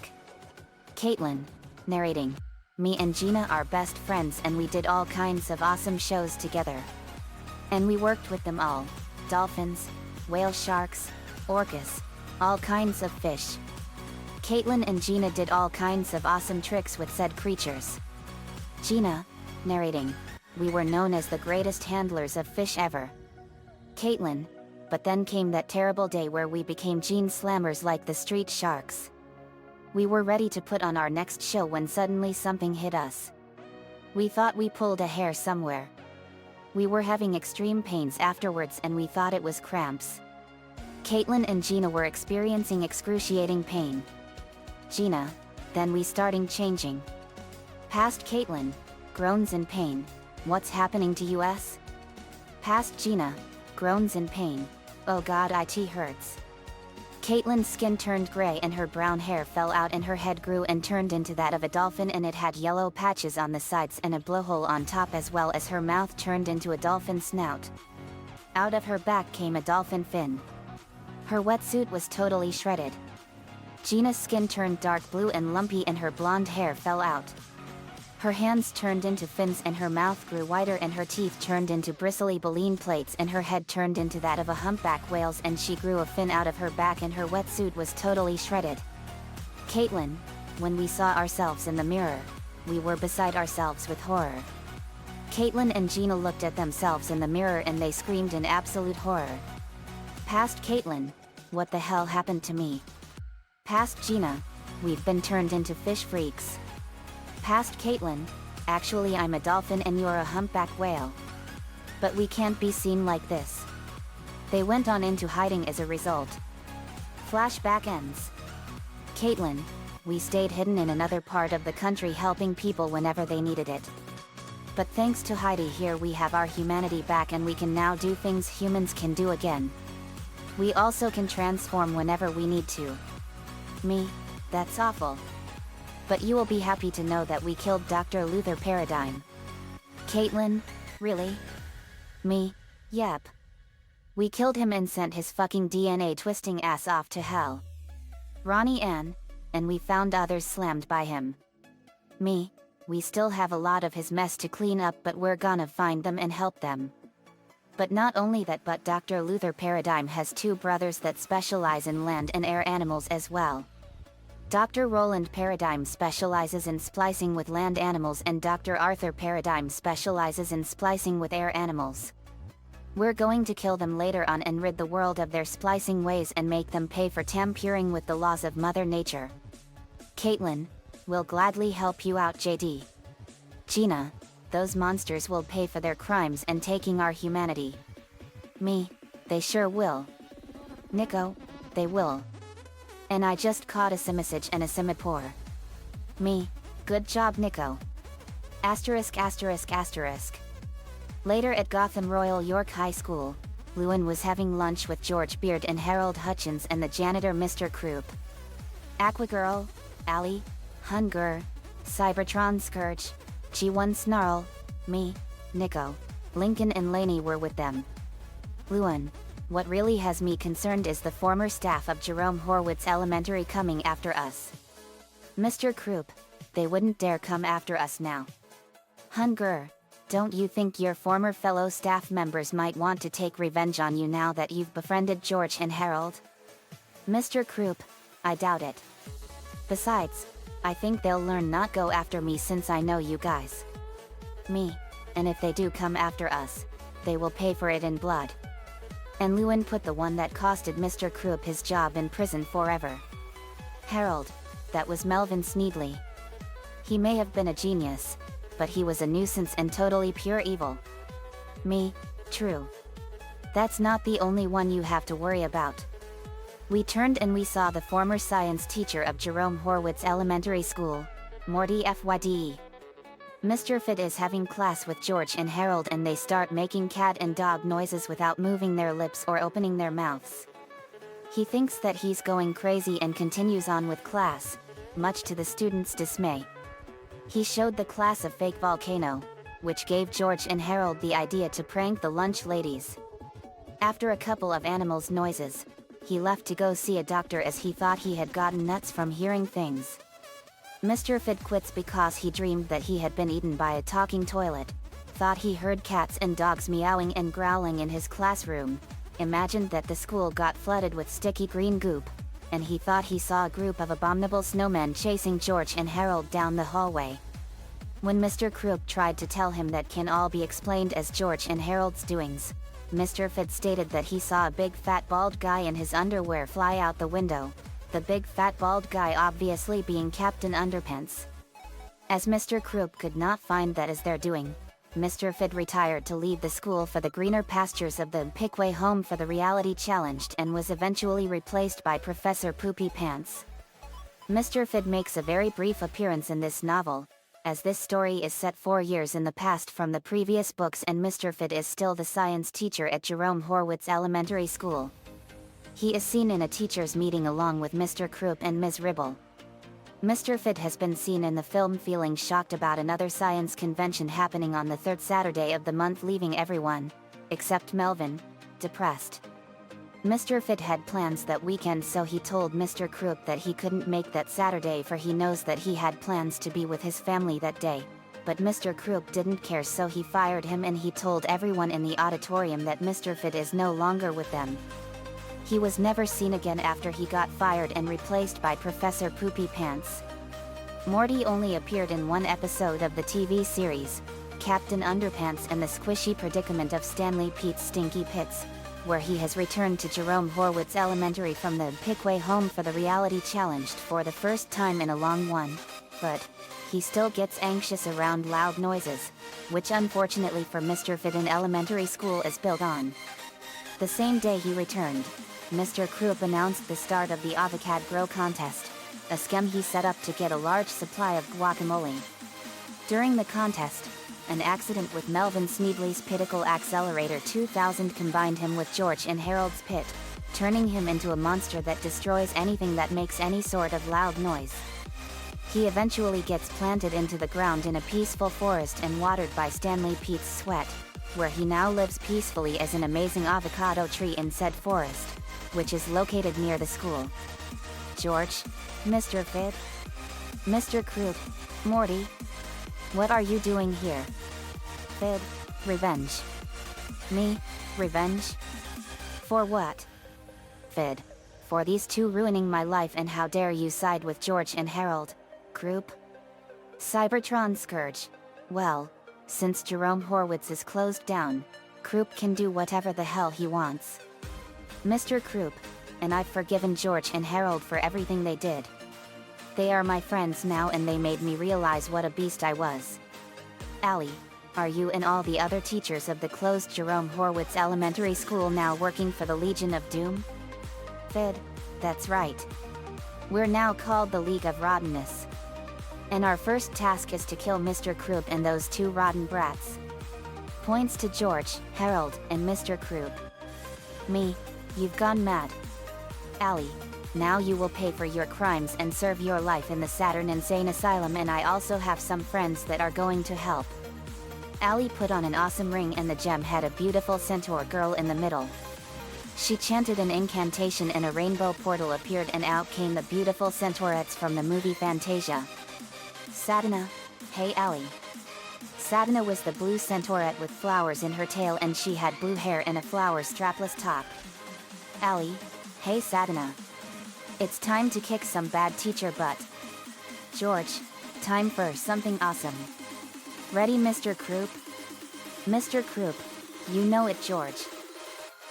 Caitlin, narrating. Me and Gina are best friends and we did all kinds of awesome shows together. And we worked with them all. Dolphins, whale sharks, orcas, all kinds of fish. Caitlin and Gina did all kinds of awesome tricks with said creatures. Gina, narrating. We were known as the greatest handlers of fish ever. Caitlin, but then came that terrible day where we became gene slammers like the street sharks. We were ready to put on our next show when suddenly something hit us. We thought we pulled a hair somewhere. We were having extreme pains afterwards and we thought it was cramps. Caitlin and Gina were experiencing excruciating pain. Gina, then we starting changing. Past Caitlin, groans in pain. What's happening to us? Past Gina, groans in pain. Oh god, it hurts. Caitlin's skin turned gray and her brown hair fell out and her head grew and turned into that of a dolphin and it had yellow patches on the sides and a blowhole on top as well as her mouth turned into a dolphin snout. Out of her back came a dolphin fin. Her wetsuit was totally shredded. Gina's skin turned dark blue and lumpy and her blonde hair fell out. Her hands turned into fins and her mouth grew wider and her teeth turned into bristly baleen plates and her head turned into that of a humpback whale's and she grew a fin out of her back and her wetsuit was totally shredded. Caitlin, when we saw ourselves in the mirror, we were beside ourselves with horror. Caitlin and Gina looked at themselves in the mirror and they screamed in absolute horror. Past Caitlin, what the hell happened to me? Past Gina, we've been turned into fish freaks. Past Caitlin, actually I'm a dolphin and you're a humpback whale. But we can't be seen like this. They went on into hiding as a result. Flashback ends. Caitlin, we stayed hidden in another part of the country helping people whenever they needed it. But thanks to Heidi here we have our humanity back and we can now do things humans can do again. We also can transform whenever we need to. Me, that's awful. But you will be happy to know that we killed Dr. Luther Paradigm. Caitlin, really? Me, yep. We killed him and sent his fucking DNA twisting ass off to hell. Ronnie Ann, and we found others slammed by him. Me, we still have a lot of his mess to clean up but we're gonna find them and help them. But not only that but Dr. Luther Paradigm has two brothers that specialize in land and air animals as well. Dr. Roland Paradigm specializes in splicing with land animals and Dr. Arthur Paradigm specializes in splicing with air animals. We're going to kill them later on and rid the world of their splicing ways and make them pay for tampering with the laws of Mother Nature. Caitlin, we'll gladly help you out JD. Gina, those monsters will pay for their crimes and taking our humanity. Me, they sure will. Nico, they will. And I just caught a simessage and a simipore. Me, good job Nico. Asterisk asterisk asterisk. Later at Gotham Royal York High School, Lewin was having lunch with George Beard and Harold Hutchins and the janitor Mr. Krupp. Aquagirl, Ali, Hunger, Cybertron Scourge, G1 Snarl, me, Nico, Lincoln and Laney were with them. Lewin, what really has me concerned is the former staff of Jerome Horwitz Elementary coming after us. Mr. Krupp, they wouldn't dare come after us now. Hunger, don't you think your former fellow staff members might want to take revenge on you now that you've befriended George and Harold? Mr. Krupp, I doubt it. Besides, I think they'll learn not go after me since I know you guys. Me, and if they do come after us, they will pay for it in blood. And Lewin put the one that costed Mr. Krupp his job in prison forever. Harold, that was Melvin Sneedley. He may have been a genius, but he was a nuisance and totally pure evil. Me, true. That's not the only one you have to worry about. We turned and we saw the former science teacher of Jerome Horwitz Elementary School, Morty FYDE. Mr. Fit is having class with George and Harold and they start making cat and dog noises without moving their lips or opening their mouths. He thinks that he's going crazy and continues on with class, much to the students' dismay. He showed the class a fake volcano, which gave George and Harold the idea to prank the lunch ladies. After a couple of animals' noises, he left to go see a doctor as he thought he had gotten nuts from hearing things. Mr. Fit quits because he dreamed that he had been eaten by a talking toilet, thought he heard cats and dogs meowing and growling in his classroom, imagined that the school got flooded with sticky green goop, and he thought he saw a group of abominable snowmen chasing George and Harold down the hallway. When Mr. Krupp tried to tell him that can all be explained as George and Harold's doings, Mr. Fit stated that he saw a big fat bald guy in his underwear fly out the window, the big fat bald guy obviously being Captain Underpants. As Mr. Krupp could not find that as their doing, Mr. Fit retired to leave the school for the greener pastures of the Pickway home for the reality challenged and was eventually replaced by Professor Poopy Pants. Mr. Fit makes a very brief appearance in this novel, as this story is set 4 years in the past from the previous books and Mr. Fit is still the science teacher at Jerome Horwitz Elementary School. He is seen in a teacher's meeting along with Mr. Krupp and Ms. Ribble. Mr. Fit has been seen in the film feeling shocked about another science convention happening on the third Saturday of the month, leaving everyone, except Melvin, depressed. Mr. Fit had plans that weekend, so he told Mr. Krupp that he couldn't make that Saturday for he knows that he had plans to be with his family that day. But Mr. Krupp didn't care, so he fired him and he told everyone in the auditorium that Mr. Fit is no longer with them. He was never seen again after he got fired and replaced by Professor Poopy Pants. Morty only appeared in one episode of the TV series, Captain Underpants and the Squishy Predicament of Stanley Pete's Stinky Pits, where he has returned to Jerome Horwitz Elementary from the Pickway home for the reality challenged for the first time in a long one, but he still gets anxious around loud noises, which unfortunately for Mr. Fit in elementary school is built on. The same day he returned, Mr. Krupp announced the start of the Avocado Grow contest, a scheme he set up to get a large supply of guacamole. During the contest, an accident with Melvin Sneedley's Pitical Accelerator 2000 combined him with George and Harold's pit, turning him into a monster that destroys anything that makes any sort of loud noise. He eventually gets planted into the ground in a peaceful forest and watered by Stanley Pete's sweat, where he now lives peacefully as an amazing avocado tree in said forest, which is located near the school. George, Mr. Fit, Mr. Krupp, Morty, what are you doing here? Fit, revenge. Me, revenge? For what? Fit, for these two ruining my life, and how dare you side with George and Harold, Krupp? Cybertron Scourge. Well, since Jerome Horwitz is closed down, Krupp can do whatever the hell he wants. Mr. Krupp, and I've forgiven George and Harold for everything they did. They are my friends now and they made me realize what a beast I was. Allie, are you and all the other teachers of the closed Jerome Horwitz Elementary School now working for the Legion of Doom? Fid, that's right. We're now called the League of Rottenness. And our first task is to kill Mr. Krupp and those two rotten brats. Points to George, Harold, and Mr. Krupp. Me, you've gone mad. Allie, now you will pay for your crimes and serve your life in the Saturn Insane Asylum, and I also have some friends that are going to help. Allie put on an awesome ring and the gem had a beautiful centaur girl in the middle. She chanted an incantation and a rainbow portal appeared and out came the beautiful centaurettes from the movie Fantasia. Satana, hey Allie. Satana was the blue centaurette with flowers in her tail and she had blue hair and a flower strapless top. Allie, hey Satana. It's time to kick some bad teacher butt. George, time for something awesome. Ready, Mr. Krupp? Mr. Krupp, you know it, George.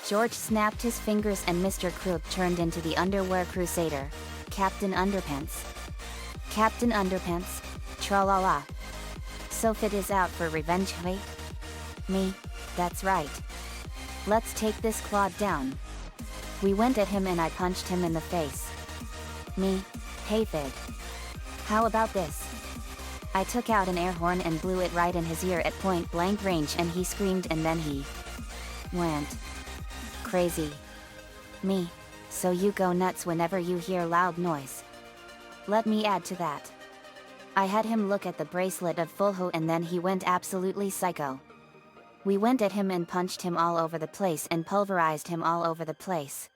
George snapped his fingers and Mr. Krupp turned into the Underwear Crusader, Captain Underpants. Captain Underpants, tra-la-la. So Fit is out for revenge, wait? Me, that's right. Let's take this clod down. We went at him and I punched him in the face. Me, hey Fid. How about this? I took out an air horn and blew it right in his ear at point blank range and he screamed and then he went crazy. Me, so you go nuts whenever you hear loud noise. Let me add to that. I had him look at the bracelet of Fulho and then he went absolutely psycho. We went at him and punched him all over the place and pulverized him all over the place.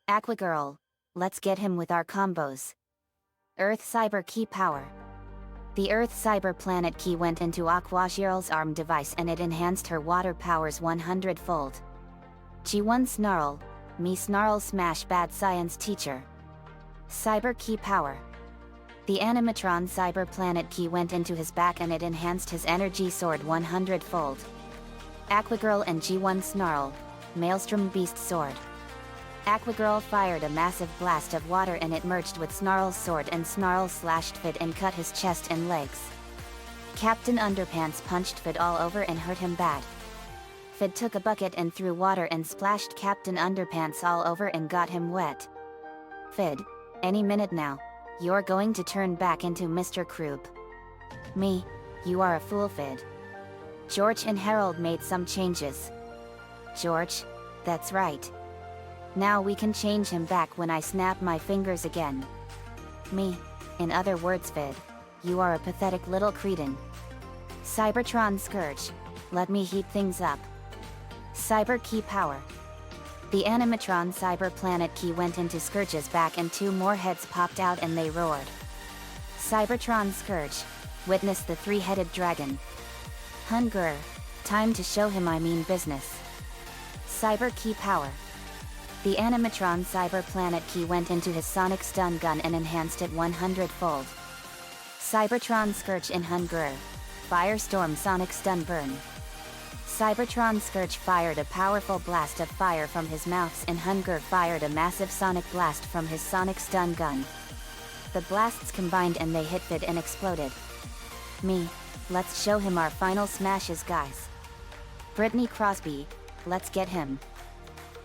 Aqua Girl, let's get him with our combos. Earth Cyber Key Power. The Earth Cyber Planet Key went into Aqua Girl's arm device and it enhanced her water powers 100-fold. G1 Snarl, me Snarl Smash Bad Science Teacher. Cyber Key Power. The Animatron Cyber Planet Key went into his back and it enhanced his energy sword 100-fold. Aquagirl and G1 Snarl, Maelstrom Beast Sword. Aquagirl fired a massive blast of water and it merged with Snarl's sword and Snarl slashed Fid and cut his chest and legs. Captain Underpants punched Fid all over and hurt him bad. Fid took a bucket and threw water and splashed Captain Underpants all over and got him wet. Fid, any minute now, you're going to turn back into Mr. Krupp. Me, you are a fool Fid. George and Harold made some changes. George, that's right. Now we can change him back when I snap my fingers again. Me, in other words Fid, you are a pathetic little cretin. Cybertron Scourge, let me heat things up. Cyber Key Power. The Animatron Cyber Planet Key went into Scourge's back and 2 more heads popped out and they roared. Cybertron Scourge, witness the 3-headed dragon. Hunger, time to show him I mean business. Cyber Key Power. The Animatron Cyber Planet Key went into his Sonic Stun Gun and enhanced it 100-fold. Cybertron Scourge in Hunger, Firestorm Sonic Stun Burn. Cybertron Scourge fired a powerful blast of fire from his mouths and Hunger fired a massive sonic blast from his Sonic Stun Gun. The blasts combined and they hit Fid and exploded. Me, let's show him our final smashes guys. Brittany Crosby, let's get him.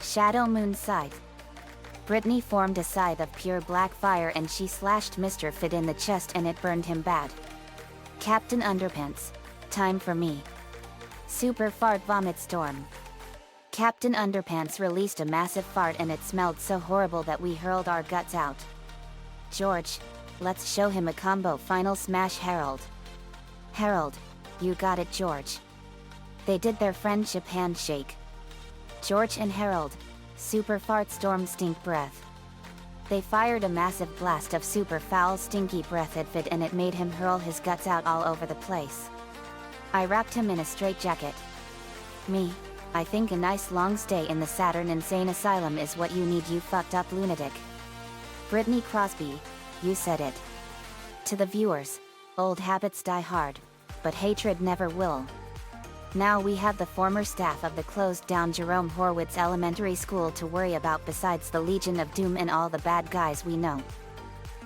Shadow Moon Scythe. Brittany formed a scythe of pure black fire and she slashed Mr. Fid in the chest and it burned him bad. Captain Underpants, time for me. Super Fart Vomit Storm. Captain Underpants released a massive fart and it smelled so horrible that we hurled our guts out. George, let's show him a combo final smash Harold. Harold, you got it George. They did their friendship handshake. George and Harold, Super Fart Storm Stink Breath. They fired a massive blast of super foul stinky breath at Fid and it made him hurl his guts out all over the place. I wrapped him in a straitjacket. Me, I think a nice long stay in the Saturn Insane Asylum is what you need you fucked up lunatic. Brittany Crosby, you said it. To the viewers, old habits die hard, but hatred never will. Now we have the former staff of the closed-down Jerome Horwitz Elementary School to worry about besides the Legion of Doom and all the bad guys we know.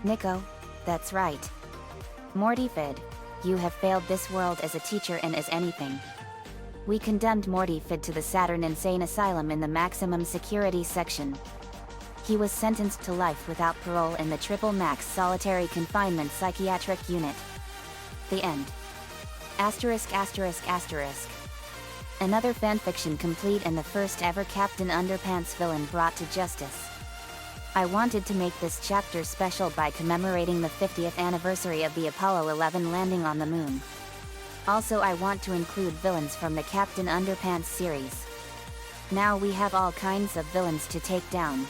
Nico, that's right. Morty Fid, you have failed this world as a teacher and as anything. We condemned Morty Fid to the Saturn Insane Asylum in the maximum security section. He was sentenced to life without parole in the triple max solitary confinement psychiatric unit. The end. Asterisk asterisk asterisk. Another fanfiction complete and the first ever Captain Underpants villain brought to justice. I wanted to make this chapter special by commemorating the 50th anniversary of the Apollo 11 landing on the moon. Also I want to include villains from the Captain Underpants series. Now we have all kinds of villains to take down.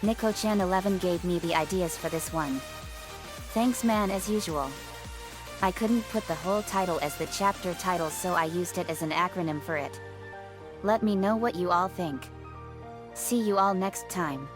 Nico-chan 11 gave me the ideas for this one. Thanks man as usual. I couldn't put the whole title as the chapter title so I used it as an acronym for it. Let me know what you all think. See you all next time.